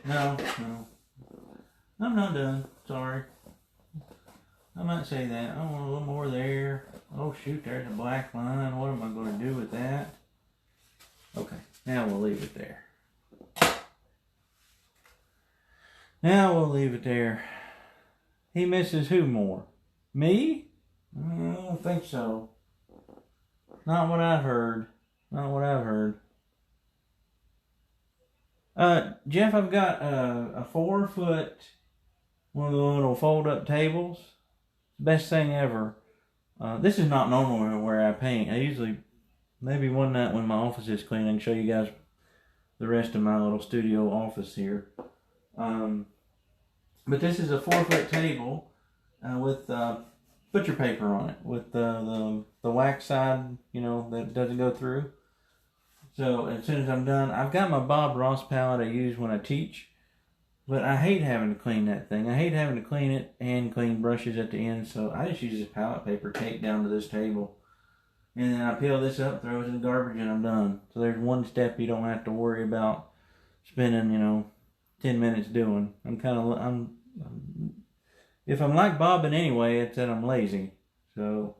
No. I'm not done. Sorry. I might say that. I want a little more there. Oh shoot, there's a black line. What am I going to do with that? Okay, now we'll leave it there. Now we'll leave it there. He misses who more? Me? I don't think so. Not what I've heard. Not what I've heard. Jeff, I've got a 4-foot, one of the little fold-up tables. Best thing ever. This is not normal where I paint. I usually, maybe one night when my office is clean, I can show you guys the rest of my little studio office here. But this is a 4-foot table with butcher paper on it, with the wax side, you know, that doesn't go through. So as soon as I'm done, I've got my Bob Ross palette I use when I teach, but I hate having to clean that thing. I hate having to clean it and clean brushes at the end, so I just use this palette paper taped down to this table. And then I peel this up, throw it in the garbage, and I'm done. So there's one step you don't have to worry about spending, 10 minutes doing. If I'm like Bob in any way, it's that I'm lazy. So,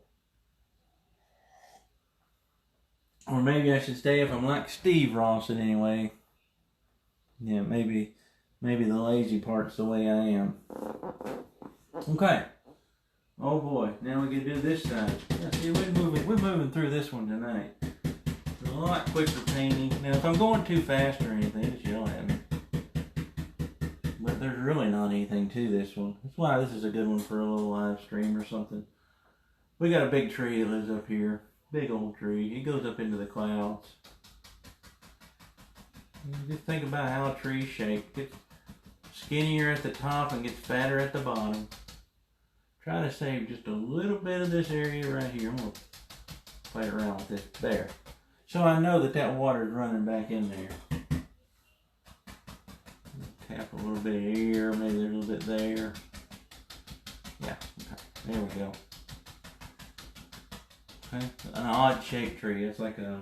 or maybe I should say if I'm like Steve Ross in any way. Yeah, maybe the lazy part's the way I am. Okay. Oh boy, now we can do this side. Yeah, see, we're moving through this one tonight. It's a lot quicker painting. Now, if I'm going too fast or anything, just yell at me. But there's really not anything to this one. That's why this is a good one for a little live stream or something. We got a big tree that lives up here. Big old tree. He goes up into the clouds. Just think about how a tree's shaped. Gets skinnier at the top and gets fatter at the bottom. Try to save just a little bit of this area right here. I'm going to play around with this. There. So I know that water is running back in there. Tap a little bit here, maybe a little bit there. Yeah, okay. There we go. Okay, an odd shaped tree. It's like a,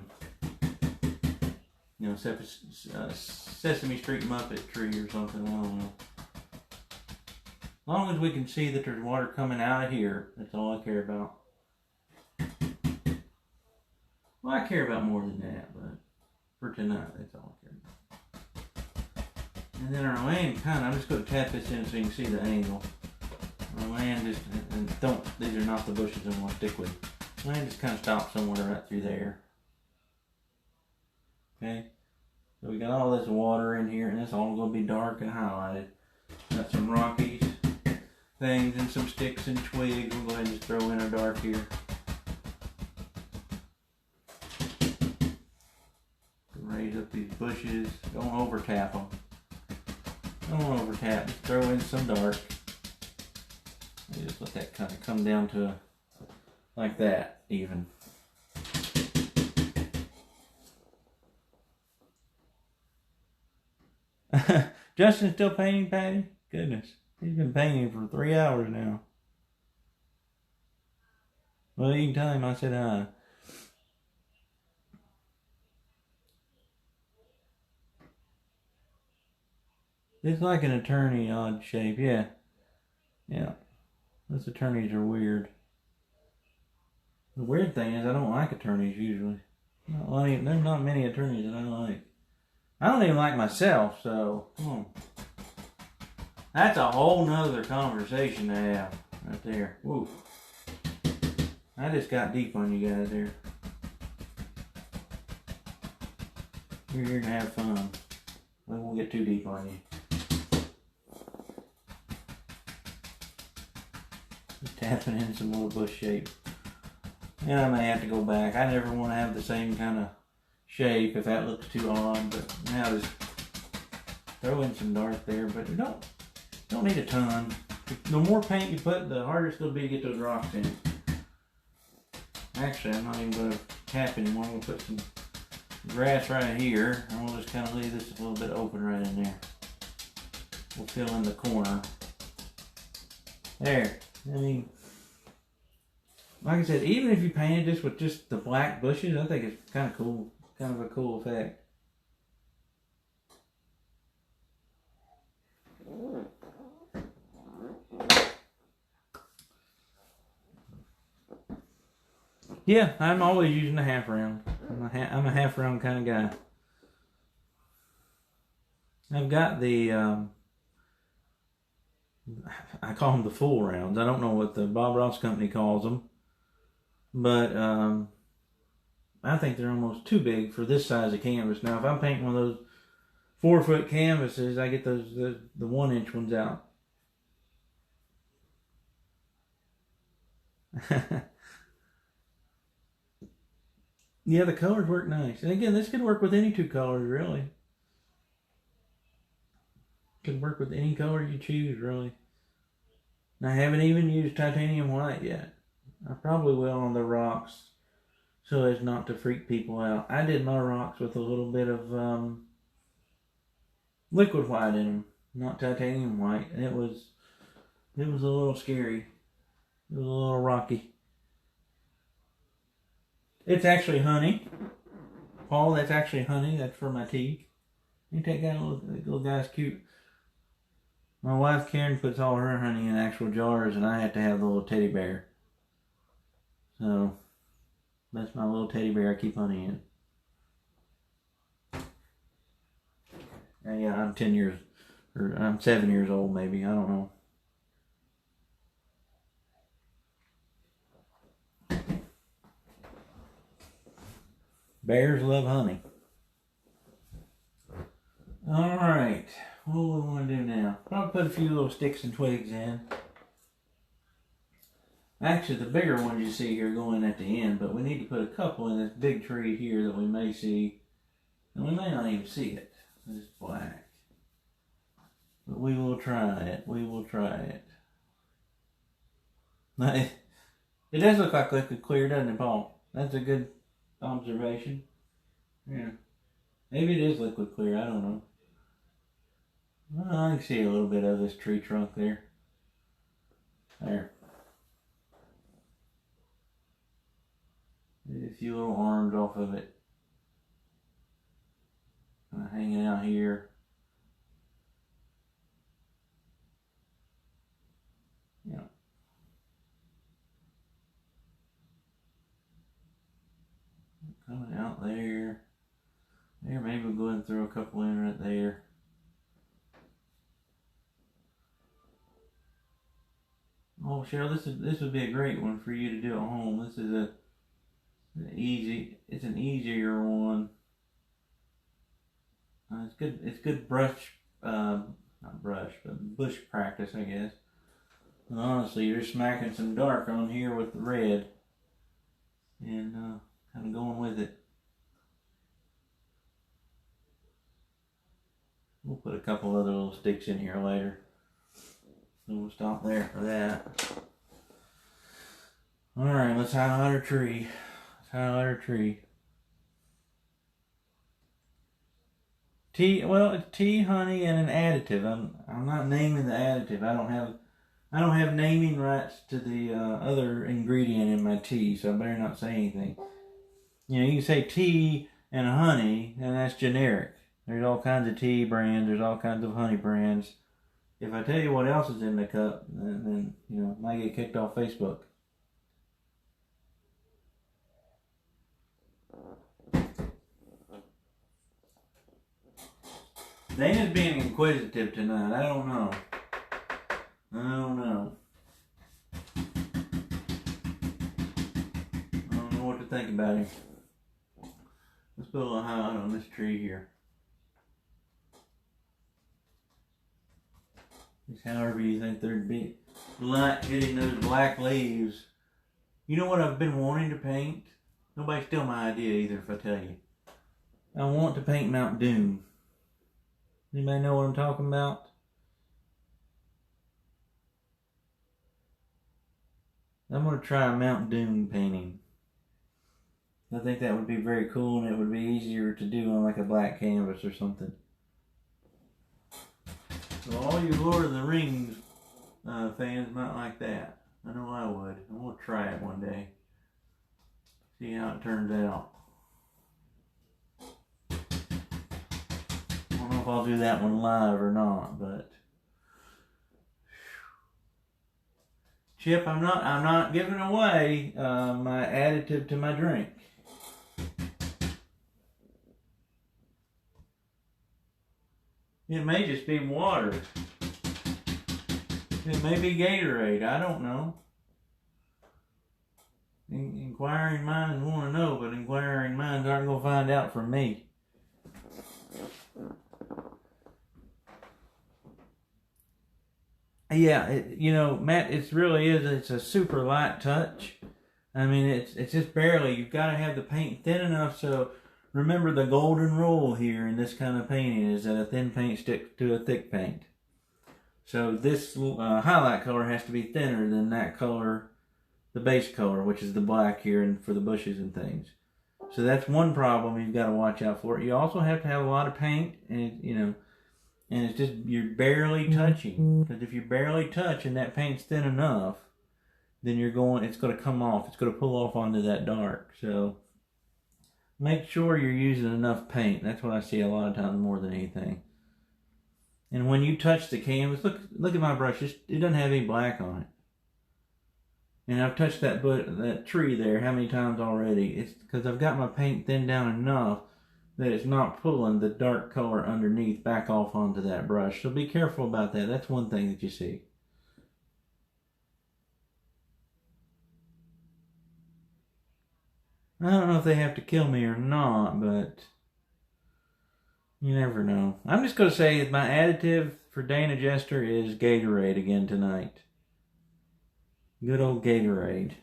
Sesame Street Muppet tree or something. I don't know. As long as we can see that there's water coming out of here, that's all I care about. Well, I care about more than that, but for tonight, that's all I care about. And then our land I'm just going to tap this in so you can see the angle. Our land just, these are not the bushes I want to stick with. Land just kind of stops somewhere right through there. Okay, so we got all this water in here, and it's all going to be dark and highlighted. Got some rockies, things, and some sticks and twigs. We'll go ahead and just throw in our dark here. Raise up these bushes. Don't over tap them. Don't over tap. Just throw in some dark. Just let that kind of come down to like that, even. Justin's still painting, Patty? Goodness. He's been painting for 3 hours now. Well, you can tell him I said hi. It's like an attorney odd shape, yeah. Yeah. Those attorneys are weird. The weird thing is I don't like attorneys usually. There's not many attorneys that I like. I don't even like myself, so come on. That's a whole nother conversation to have right there. Woo. I just got deep on you guys there. You're here to have fun. We won't get too deep on you. Just tapping in some little bush shape. And I may have to go back. I never want to have the same kind of shape if that looks too odd, but now just throw in some dark there, but you don't need a ton. The more paint you put, the harder it's going to be to get those rocks in. Actually, I'm not even going to tap anymore. I'm going to put some grass right here, and we'll just kind of leave this a little bit open right in there. We'll fill in the corner. There. I mean, like I said, even if you painted this with just the black bushes, I think it's kind of cool. Kind of a cool effect. Yeah, I'm always using a half round. I'm a half round kind of guy. I've got the, I call them the full rounds. I don't know what the Bob Ross company calls them. But I think they're almost too big for this size of canvas. Now, if I'm painting one of those 4-foot canvases, I get the 1-inch ones out. Yeah, the colors work nice. And again, this could work with any 2 colors, really. can work with any color you choose, really. And I haven't even used titanium white yet. I probably will on the rocks so as not to freak people out. I did my rocks with a little bit of liquid white in them, not titanium white, and it was a little scary. It was a little rocky. It's actually honey. Paul, that's actually honey. That's for my tea. Ain't that guy, little guy's cute. My wife Karen puts all her honey in actual jars, and I have to have the little teddy bear. So that's my little teddy bear I keep honey in. And yeah, I'm 10 years, or I'm 7 years old maybe, I don't know. Bears love honey. Alright, what do we want to do now? Probably put a few little sticks and twigs in. Actually, the bigger ones you see here go in at the end, but we need to put a couple in this big tree here that we may see. And we may not even see it. It's black. But we will try it. We will try it. Now, it does look like liquid clear, doesn't it, Paul? That's a good observation. Yeah. Maybe it is liquid clear. I don't know. Well, I can see a little bit of this tree trunk there. There. A few little arms off of it. Kind of hanging out here. Yeah. Coming out there. There, maybe we'll go ahead and throw a couple in right there. Oh, Cheryl, this would be a great one for you to do at home. This is it's an easier one. It's good brush, not brush, but bush practice, I guess. And honestly, you're smacking some dark on here with the red, and kind of going with it. We'll put a couple other little sticks in here later. So we'll stop there for that. Alright, let's highlight our tree. Tea, well, it's tea, honey, and an additive. I'm not naming the additive. I don't have naming rights to the other ingredient in my tea, so I better not say anything. You know, you can say tea and honey, and that's generic. There's all kinds of tea brands. There's all kinds of honey brands. If I tell you what else is in the cup, then you know, I might get kicked off Facebook. Dana's being inquisitive tonight. I don't know. I don't know what to think about him. Let's put a little highlight on this tree here. Just however you think there'd be light hitting those black leaves. You know what I've been wanting to paint? Nobody steal my idea either if I tell you. I want to paint Mount Doom. Anybody know what I'm talking about? I'm going to try a Mount Doom painting. I think that would be very cool, and it would be easier to do on like a black canvas or something. So all you Lord of the Rings fans might like that. I know I would. I'm going to try it one day. See how it turns out. I don't know if I'll do that one live or not, but Chip, I'm not giving away my additive to my drink. It may just be water. It may be Gatorade. I don't know. Inquiring minds want to know, but inquiring minds aren't going to find out from me. Yeah, you know, Matt, it's a super light touch. I mean, it's just barely. You've got to have the paint thin enough so. Remember the golden rule here in this kind of painting is that a thin paint sticks to a thick paint. So this highlight color has to be thinner than that color, the base color, which is the black here and for the bushes and things. So that's one problem you've got to watch out for. You also have to have a lot of paint, and and it's just, you're barely touching. Because if you barely touch and that paint's thin enough, then it's going to come off. It's going to pull off onto that dark. So make sure you're using enough paint. That's what I see a lot of times more than anything. And when you touch the canvas, look at my brush. It doesn't have any black on it. And I've touched that tree there how many times already? It's because I've got my paint thinned down enough that it's not pulling the dark color underneath back off onto that brush. So be careful about that. That's one thing that you see. I don't know if they have to kill me or not, but you never know. I'm just going to say that my additive for Dana Jester is Gatorade again tonight. Good old Gatorade.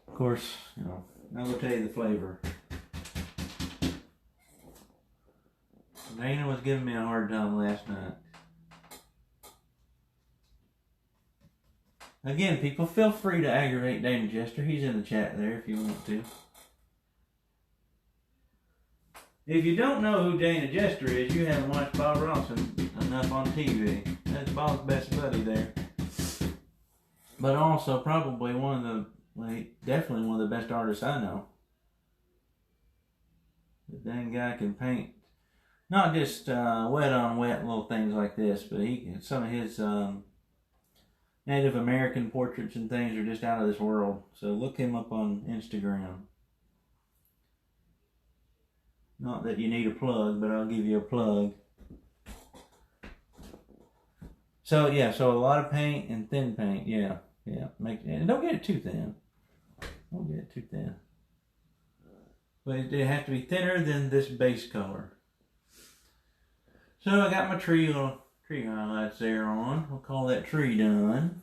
Of course, I will tell you the flavor. Dana was giving me a hard time last night. Again, people, feel free to aggravate Dana Jester. He's in the chat there if you want to. If you don't know who Dana Jester is, you haven't watched Bob Ross enough on TV. That's Bob's best buddy there. But also probably definitely one of the best artists I know. The dang guy can paint. Not just wet on wet little things like this, but some of his Native American portraits and things are just out of this world. So look him up on Instagram. Not that you need a plug, but I'll give you a plug. So yeah, so a lot of paint and thin paint, yeah. And don't get it too thin. Don't get it too thin. But it has to be thinner than this base color. So I got my tree highlights there on. We'll call that tree done.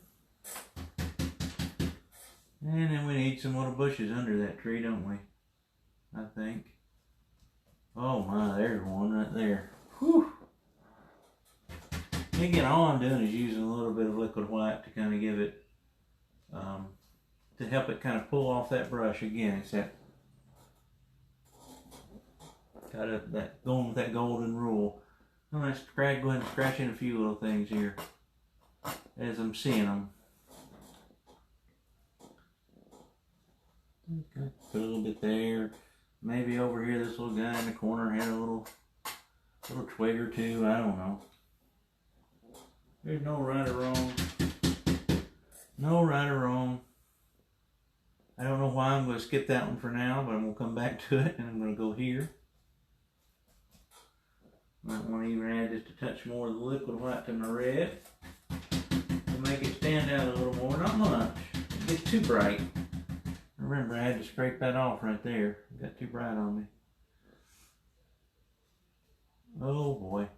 And then we need some little bushes under that tree, don't we? I think. Oh my, there's one right there. Whew. And again, all I'm doing is using a little bit of liquid white to kind of give it, to help it kind of pull off that brush. Again, it's that, going with that golden rule. I'm going to go ahead and scratch in a few little things here as I'm seeing them. Okay, put a little bit there. Maybe over here, this little guy in the corner had a little twig or two. I don't know. There's no right or wrong. No right or wrong. I don't know why I'm going to skip that one for now, but I'm going to come back to it, and I'm going to go here. Might want to even add just a touch more of the liquid white to my red to make it stand out a little more. Not much. It gets too bright. Remember, I had to scrape that off right there. It got too bright on me. Oh boy.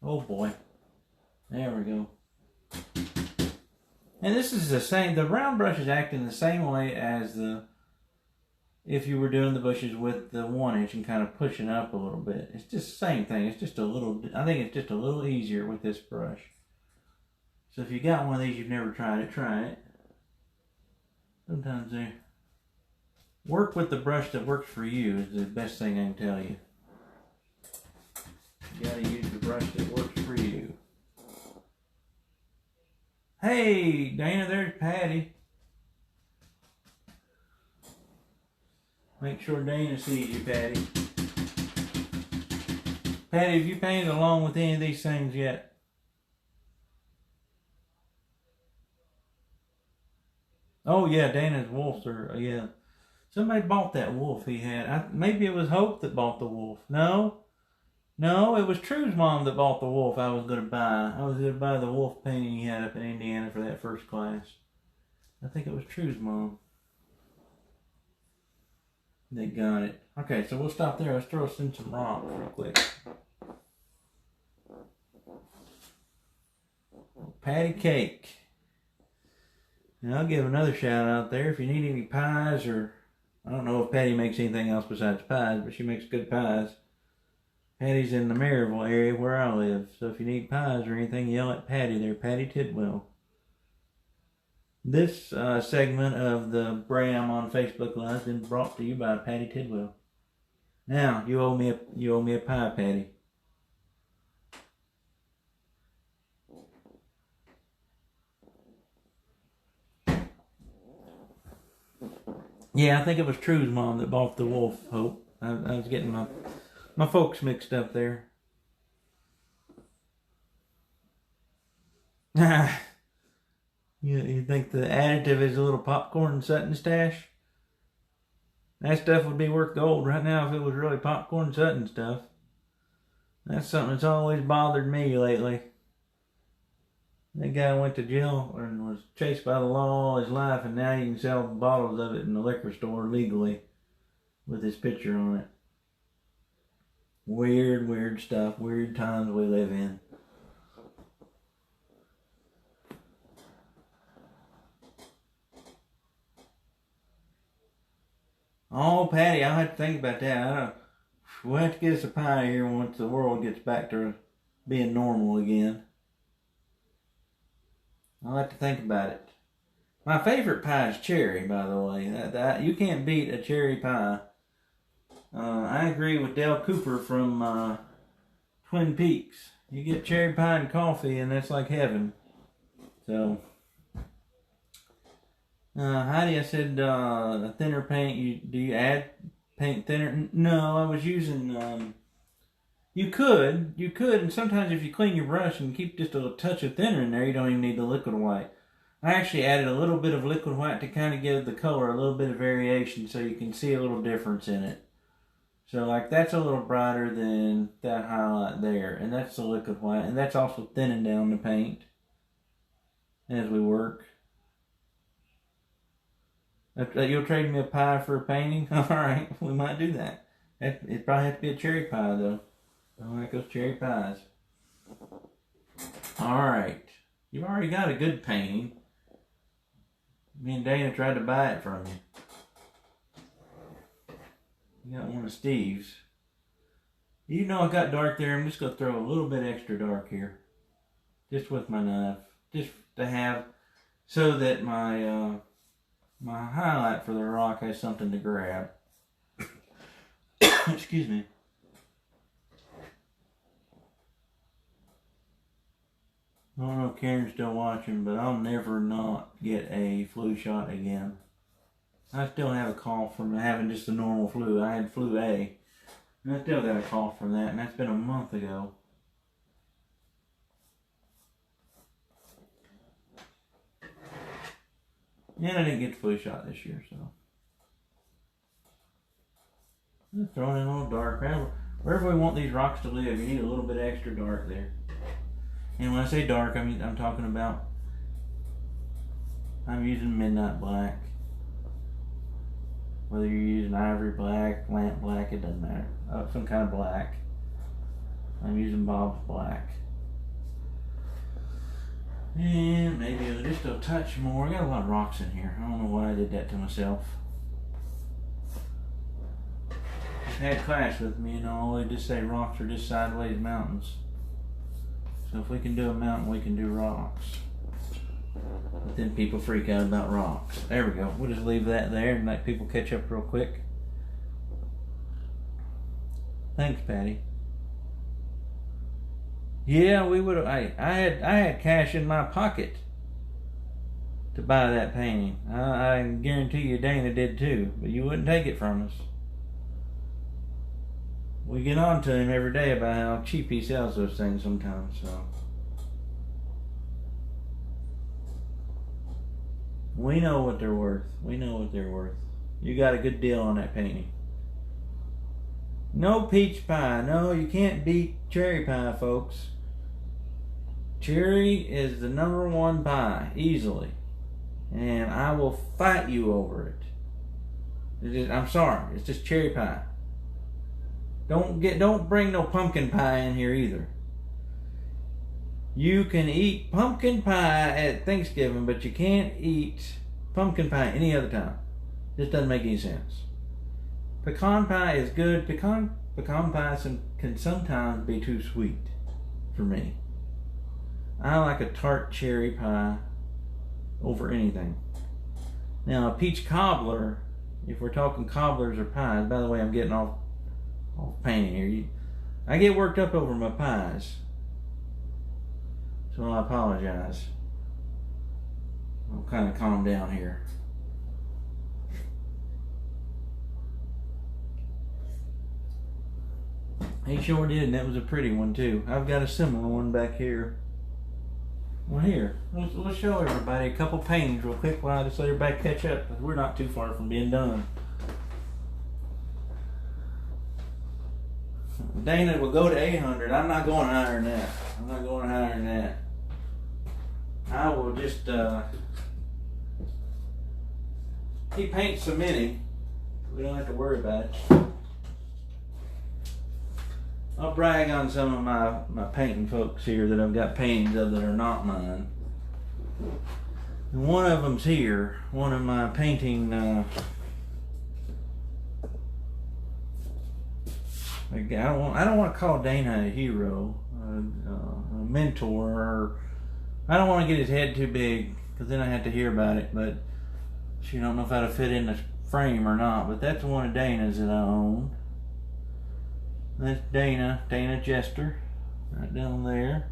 Oh boy. There we go. And this is the same, the round brush is acting the same way as if you were doing the bushes with the 1-inch and kind of pushing up a little bit. It's just the same thing. It's just a little, I think it's just a little easier with this brush. So if you got one of these, you've never tried it, try it. Sometimes they work with the brush that works for you is the best thing I can tell you. You gotta use the brush that works for you. Hey, Dana, there's Patty. Make sure Dana sees you, Patty. Patty, have you painted along with any of these things yet? Oh yeah, Dana's wolves are, yeah. Somebody bought that wolf he had. Maybe it was Hope that bought the wolf. No, it was True's mom that bought the wolf I was going to buy. I was going to buy the wolf painting he had up in Indiana for that first class. I think it was True's mom. They got it. Okay, so we'll stop there. Let's throw us in some rocks real quick. Patty Cake. And I'll give another shout out there. If you need any pies, or I don't know if Patty makes anything else besides pies, but she makes good pies. Patty's in the Maryville area where I live. So if you need pies or anything, yell at Patty there, Patty Tidwell. This segment of the Bram on Facebook Live has been brought to you by Patty Tidwell. Now you owe me a pie, Patty. Yeah, I think it was True's mom that bought the wolf, Hope. I was getting my folks mixed up there. You think the additive is a little popcorn and Sutton stash? That stuff would be worth gold right now if it was really popcorn Sutton stuff. That's something that's always bothered me lately. That guy went to jail and was chased by the law all his life, and now you can sell bottles of it in the liquor store legally with his picture on it. Weird stuff. Weird times we live in. Oh, Patty, I'll have to think about that. We'll have to get us a pie here once the world gets back to being normal again. I'll have to think about it. My favorite pie is cherry, by the way. You can't beat a cherry pie. I agree with Dale Cooper from Twin Peaks. You get cherry pie and coffee, and that's like heaven. So, Heidi, I said a thinner paint. Do you add paint thinner? No, I was using. You could, and sometimes if you clean your brush and keep just a touch of thinner in there, you don't even need the liquid white. I actually added a little bit of liquid white to kind of give the color a little bit of variation so you can see a little difference in it. So like that's a little brighter than that highlight there, and that's the liquid white, and that's also thinning down the paint as we work. You'll trade me a pie for a painting? Alright, we might do that. It probably has to be a cherry pie though. I like those cherry pies. Alright. You've already got a good painting. Me and Dana tried to buy it from you. You got one of Steve's. You know it got dark there. I'm just going to throw a little bit extra dark here. Just with my knife. Just to have, so that my my highlight for the rock has something to grab. Excuse me. I don't know if Karen's still watching, but I'll never not get a flu shot again. I still have a cough from having just the normal flu. I had flu A, and I still got a cough from that, and that's been a month ago. And I didn't get the flu shot this year, so. Just throwing in a little dark. Wherever we want these rocks to live, you need a little bit extra dark there. And when I say dark, I'm talking about, I'm using midnight black. Whether you're using ivory black, lamp black, it doesn't matter. Some kind of black. I'm using Bob's black. And maybe just a touch more. I got a lot of rocks in here. I don't know why I did that to myself. I've had class with me, and all they just say rocks are just sideways mountains. So if we can do a mountain, we can do rocks. But then people freak out about rocks. There we go. We'll just leave that there and let people catch up real quick. Thanks, Patty. Yeah, we would have. I had cash in my pocket to buy that painting. I guarantee you Dana did too, but you wouldn't take it from us. We get on to him every day about how cheap he sells those things sometimes, so. We know what they're worth. We know what they're worth. You got a good deal on that painting. No peach pie. No, you can't beat cherry pie, folks. Cherry is the #1 pie, easily. And I will fight you over it. I'm sorry, it's just cherry pie. Don't bring no pumpkin pie in here either. You can eat pumpkin pie at Thanksgiving, but you can't eat pumpkin pie any other time. This doesn't make any sense. Pecan pie is good. Pecan pecan pie can sometimes be too sweet for me. I like a tart cherry pie over anything. Now a peach cobbler, if we're talking cobblers or pies, by the way, I'm getting off painting here. I get worked up over my pies, so I apologize. I'll kind of calm down here. He sure did, and that was a pretty one too. I've got a similar one back here. Well, here, let's show everybody a couple paintings real quick while I just let everybody catch up, because we're not too far from being done. Dana will go to 800. I'm not going higher than that. I'm not going higher than that. I will just, he paints so many, we don't have to worry about it. I'll brag on some of my painting folks here that I've got paintings of that are not mine. And one of them's here. One of my painting, I don't want to call Dana a hero, a mentor, or I don't want to get his head too big because then I have to hear about it. But she don't know if that'll fit in the frame or not. But that's one of Dana's that I own. That's Dana Jester, right down there. I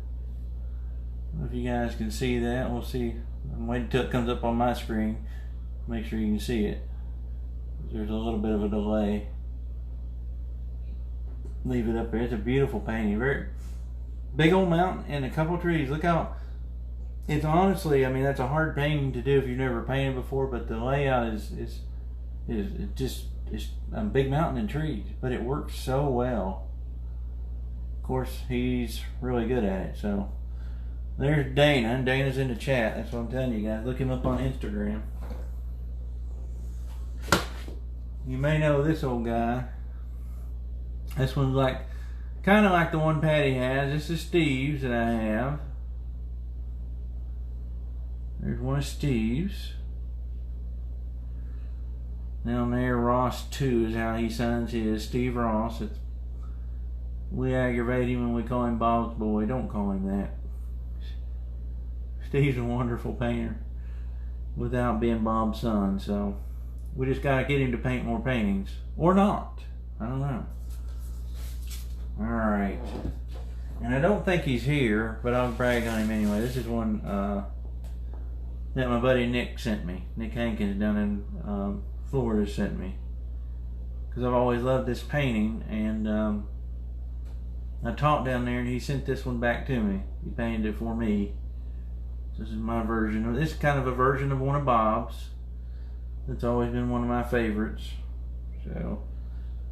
don't know if you guys can see that. We'll see. I'm waiting until it comes up on my screen. Make sure you can see it. There's a little bit of a delay. Leave it up there. It's a beautiful painting. Very big old mountain and a couple trees. Look how it's honestly. I mean, that's a hard painting to do if you've never painted before. But the layout is just. It's a big mountain and trees, but it works so well. Of course, he's really good at it. So there's Dana, and Dana's in the chat. That's what I'm telling you guys. Look him up on Instagram. You may know this old guy. This one's like kind of like the one Patty has. This is Steve's that I have. There's one of Steve's. Down there, Ross 2 is how he signs his. Steve Ross. We aggravate him when we call him Bob's boy. Don't call him that. Steve's a wonderful painter without being Bob's son. So we just got to get him to paint more paintings. Or not. I don't know. Alright. And I don't think he's here, but I'll brag on him anyway. This is one that my buddy Nick sent me. Nick Hankins down in Florida sent me, because I've always loved this painting, and I taught down there and he sent this one back to me. He painted it for me. This is my version. This is kind of a version of one of Bob's. It's always been one of my favorites. So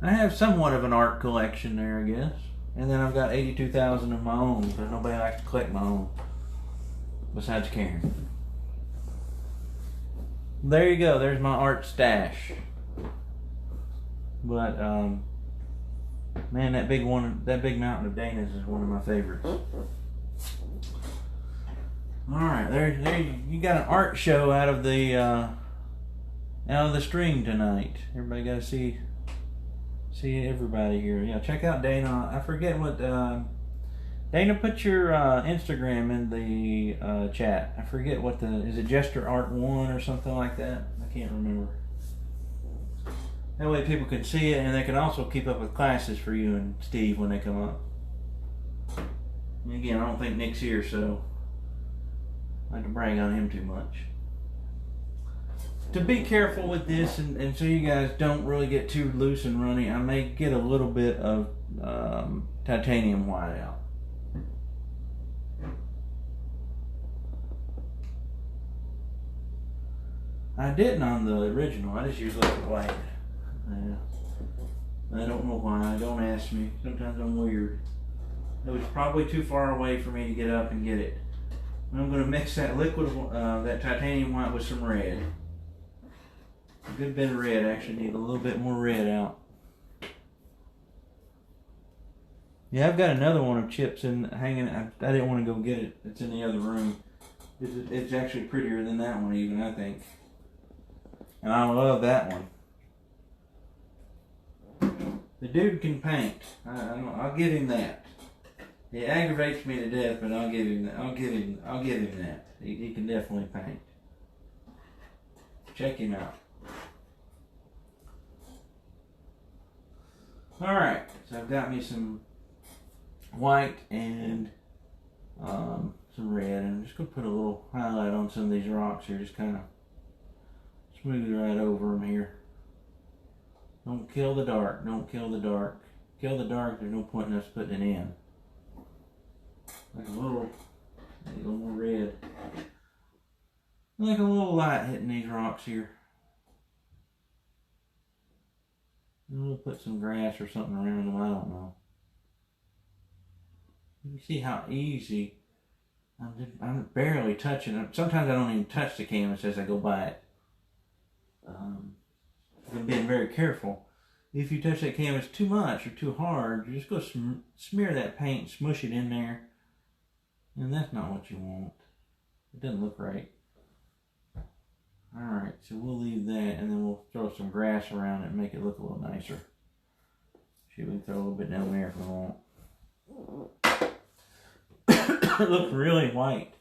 I have somewhat of an art collection there, I guess. And then I've got 82,000 of my own, because nobody likes to collect my own besides Karen. There you go. There's my art stash. But man, that big mountain of Dana's is one of my favorites. All right, there you got an art show out of the stream tonight. Everybody got to see everybody here. Yeah, check out Dana. I forget what Dana, put your Instagram in the chat. I forget what is it Jester Art 1 or something like that? I can't remember. That way people can see it, and they can also keep up with classes for you and Steve when they come up. And again, I don't think Nick's here, so I don't brag on him too much. To be careful with this, and so you guys don't really get too loose and runny, I may get a little bit of titanium white out. I didn't on the original. I just used liquid white. I don't know why. Don't ask me. Sometimes I'm weird. It was probably too far away for me to get up and get it. I'm going to mix that liquid, that titanium white with some red. A good bit of red. I actually need a little bit more red out. Yeah, I've got another one of Chip's hanging. I didn't want to go get it. It's in the other room. It's actually prettier than that one even, I think. And I love that one. The dude can paint. I'll give him that. It aggravates me to death, but I'll give him that. I'll give him that. He can definitely paint. Check him out. Alright, so I've got me some white and some red, and I'm just going to put a little highlight on some of these rocks here, just kind of smooth right over them here. Don't kill the dark, don't kill the dark. Kill the dark, there's no point in us putting it in. Like a little more red. Like a little light hitting these rocks here. And we'll put some grass or something around them, I don't know. You see how easy, I'm barely touching it. Sometimes I don't even touch the canvas as I go by it. I'm being very careful. If you touch that canvas too much or too hard, you're just going to smear that paint, smush it in there. And that's not what you want. It doesn't look right. Alright, so we'll leave that, and then we'll throw some grass around it and make it look a little nicer. See, we can throw a little bit down there if we want. It looks really white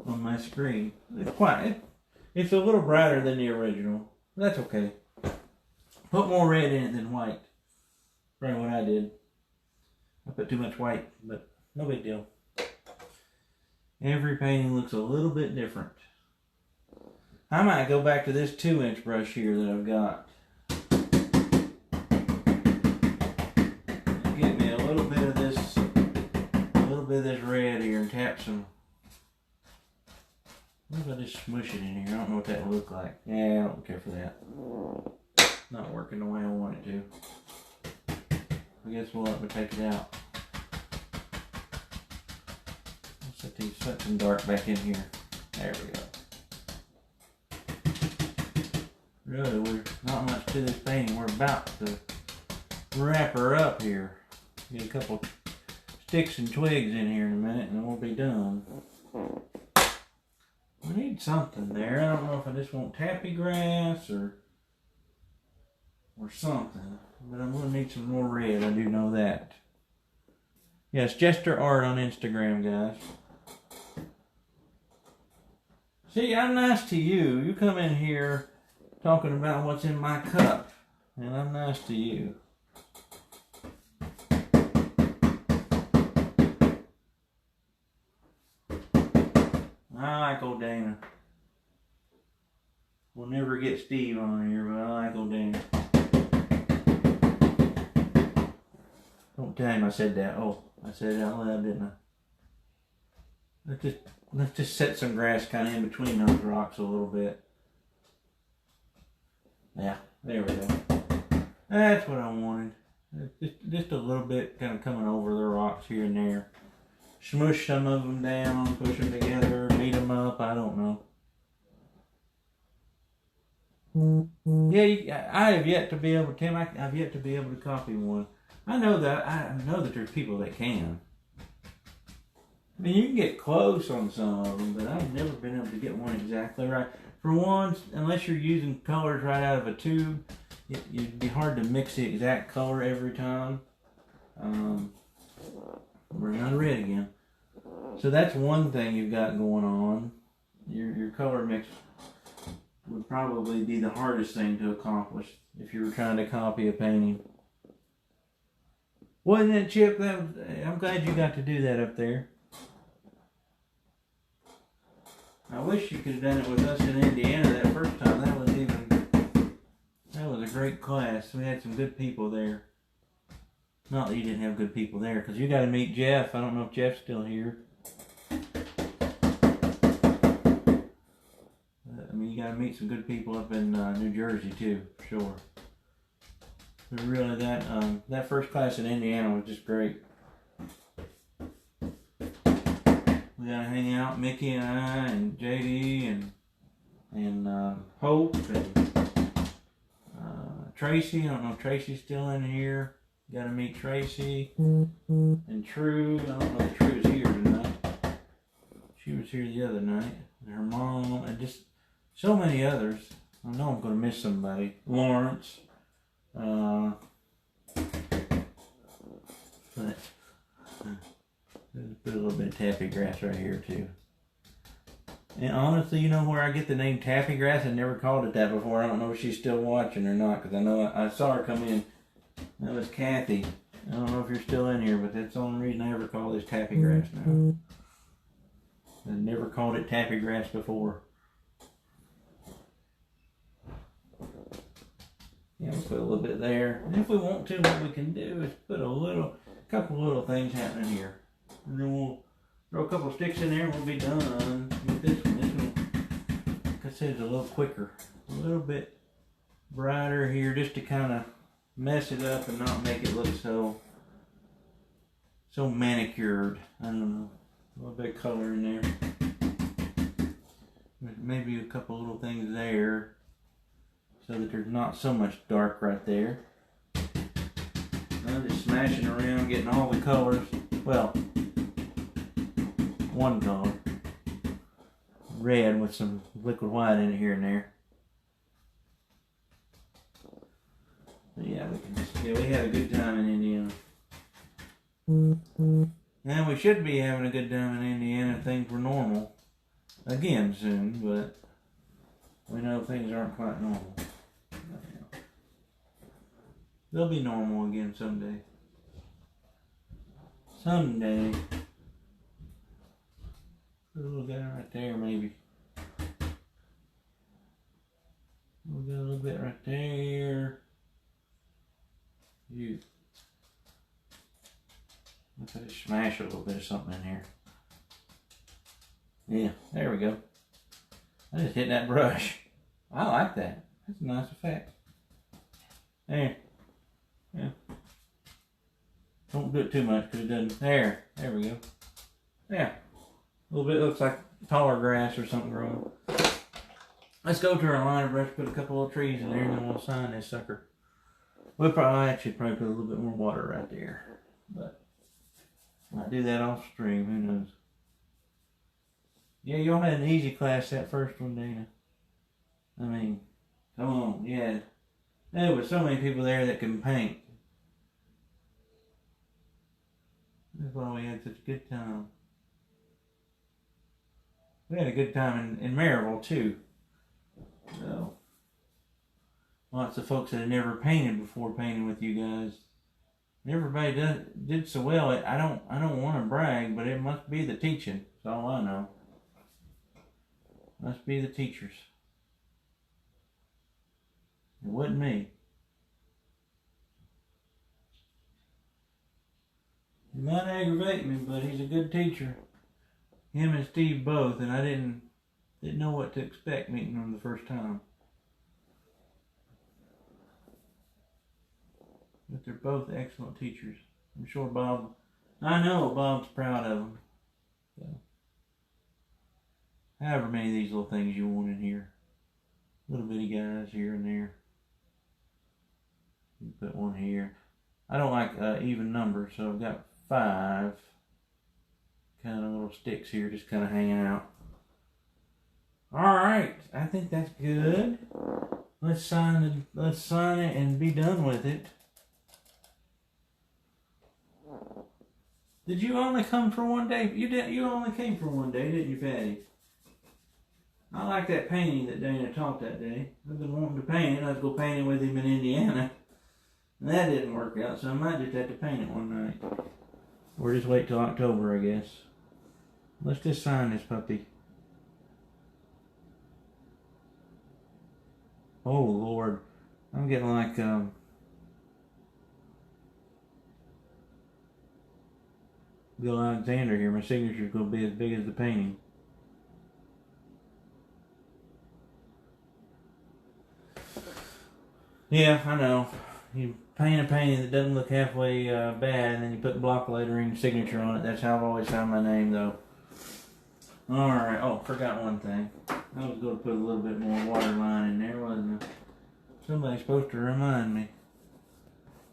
on my screen. It's a little brighter than the original. That's okay. Put more red in it than white. Probably what I did. I put too much white, but no big deal. Every painting looks a little bit different. I might go back to this 2-inch brush here that I've got. Get me a little bit of this red here and tap some. What if I just smush it in here? I don't know what that would look like. Yeah, I don't care for that. Not working the way I want it to. I guess we'll have to take it out. Set some dark back in here. There we go. Really, we're not much to this painting. We're about to wrap her up here. Get a couple sticks and twigs in here in a minute and we'll be done. We need something there. I don't know if I just want tappy grass or something. But I'm going to need some more red. I do know that. Yes, Jester Art on Instagram, guys. See, I'm nice to you. You come in here talking about what's in my cup, and I'm nice to you. I like old Dana. We'll never get Steve on here, but I like old Dana. Don't tell him I said that. Oh, I said it out loud, didn't I? Let's just set some grass kind of in between those rocks a little bit. Yeah, there we go. That's what I wanted. Just a little bit kind of coming over the rocks here and there. Smush some of them down, push them together, beat them up, I don't know. Yeah, I have yet to be able, Tim, I've yet to be able to copy one. I know that there's people that can. I mean, you can get close on some of them, but I've never been able to get one exactly right. For one, unless you're using colors right out of a tube, it'd be hard to mix the exact color every time. We're not red again. So that's one thing you've got going on. Your color mix would probably be the hardest thing to accomplish if you were trying to copy a painting. Wasn't it, Chip? I'm glad you got to do that up there. I wish you could have done it with us in Indiana that first time. That was a great class. We had some good people there. Not that you didn't have good people there, because you got to meet Jeff. I don't know if Jeff's still here. I mean, you got to meet some good people up in New Jersey too, for sure. But really, that first class in Indiana was just great. We got to hang out, Mickey and I, and JD, and Hope, and Tracy. I don't know if Tracy's still in here. Got to meet Tracy and True. I don't know if True's here tonight. She was here the other night. And her mom, and just so many others. I know I'm going to miss somebody. Lawrence. But put a little bit of taffy grass right here too. And honestly, you know where I get the name taffy grass? I never called it that before. I don't know if she's still watching or not, because I know I saw her come in. That was Kathy. I don't know if you're still in here, but that's the only reason I ever call this taffy grass now. I never called it taffy grass before. Yeah, we'll put a little bit there. And if we want to, what we can do is put a couple little things happening here. And then we'll throw a couple sticks in there and we'll be done with this one. This one, like I said, is a little quicker. A little bit brighter here just to kind of mess it up and not make it look so manicured. I don't know. A little bit of color in there. Maybe a couple little things there so that there's not so much dark right there. I'm just smashing around, getting all the colors. Well, one color. Red with some liquid white in it here and there. But yeah, we had a good time in Indiana. And we should be having a good time in Indiana if things were normal. Again soon, but we know things aren't quite normal. They'll be normal again someday. Someday. Put a little guy right there, maybe. We'll get a little bit right there. You. Let's just smash a little bit of something in here. Yeah, there we go. I just hit that brush. I like that. That's a nice effect. There. Yeah. Don't do it too much because it doesn't. There we go. Yeah. A little bit looks like taller grass or something growing. Let's go to our liner brush, put a couple of trees in there, and then we'll sign this sucker. We'll probably put a little bit more water right there. But might do that off stream, who knows. Yeah, y'all had an easy class that first one, Dana. I mean, come on, yeah. There was so many people there that can paint. That's why we had such a good time. We had a good time in Maryville too. So, lots of folks that had never painted before painting with you guys. Everybody did so well. I don't want to brag, but it must be the teaching. That's all I know. Must be the teachers. It wasn't me. He might aggravate me, but he's a good teacher. Him and Steve both, and I didn't know what to expect meeting them the first time. But they're both excellent teachers. I'm sure I know Bob's proud of them. So, however many of these little things you want in here. Little bitty guys here and there. You put one here. I don't like even numbers, so I've got 5 kind of little sticks here just kind of hanging out. Alright, I think that's good. Let's sign it and be done with it. Did you only come for one day? You only came for one day, didn't you, Fatty? I like that painting that Dana taught that day. I've been wanting to paint it. Let's go paint it with him in Indiana. And that didn't work out, so I might just have to paint it one night. Or just wait till October, I guess. Let's just sign this puppy. Oh, Lord. I'm getting like, Bill Alexander here. My signature's going to be as big as the painting. Yeah, I know. You paint a painting that doesn't look halfway bad, and then you put block lettering signature on it. That's how I've always found my name, though. Alright. Oh, forgot one thing. I was going to put a little bit more waterline in there, wasn't I? Somebody's supposed to remind me.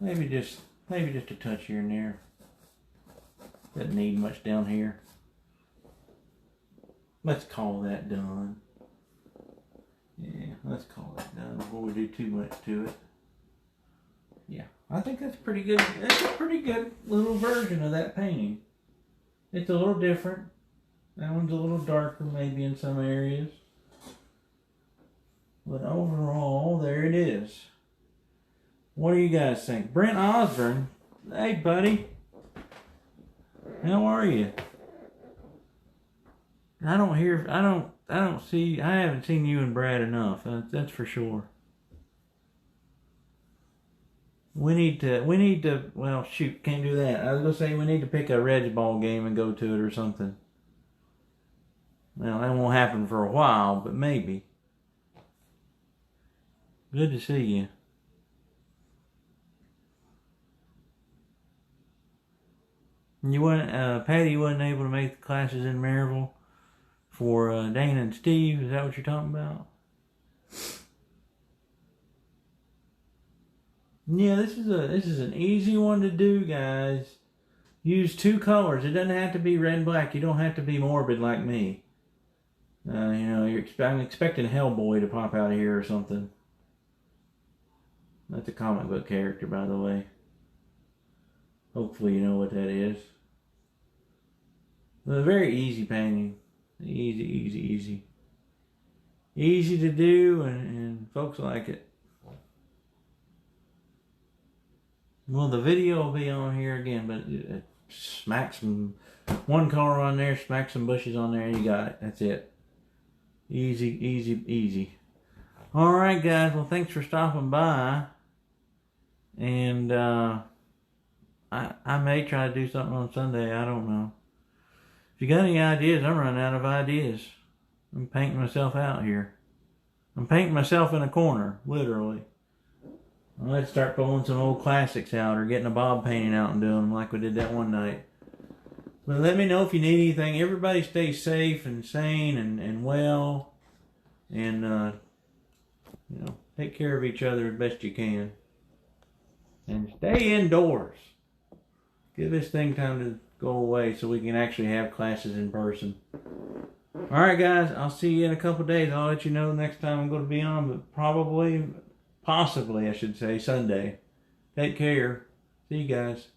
Maybe just a touch here and there. Doesn't need much down here. Let's call that done. Yeah, let's call that done before we do too much to it. Yeah, I think that's pretty good. That's a pretty good little version of that painting. It's a little different. That one's a little darker maybe in some areas. But overall, there it is. What do you guys think? Brent Osborne, hey buddy. How are you? I haven't seen you and Brad enough. That's for sure. We need to, well, shoot, can't do that. I was going to say we need to pick a Reds ball game and go to it or something. Well, that won't happen for a while, but maybe. Good to see you. Patty wasn't able to make the classes in Maryville for Dana and Steve. Is that what you're talking about? Yeah, this is an easy one to do, guys. Use 2 colors. It doesn't have to be red and black. You don't have to be morbid like me. I'm expecting Hellboy to pop out of here or something. That's a comic book character, by the way. Hopefully you know what that is. A very easy painting. Easy. Easy to do, and folks like it. Well, the video will be on here again, but smack one color on there, smack some bushes on there, and you got it. That's it. Easy. Alright, guys. Well, thanks for stopping by. And I may try to do something on Sunday. I don't know. If you got any ideas, I'm running out of ideas. I'm painting myself out here. I'm painting myself in a corner, literally. Let's start pulling some old classics out or getting a Bob painting out and doing them like we did that one night. But let me know if you need anything. Everybody stay safe and sane and well. And, take care of each other as best you can. And stay indoors. Give this thing time to go away so we can actually have classes in person. Alright guys, I'll see you in a couple days. I'll let you know next time I'm going to be on, but possibly, I should say, Sunday. Take care. See you guys.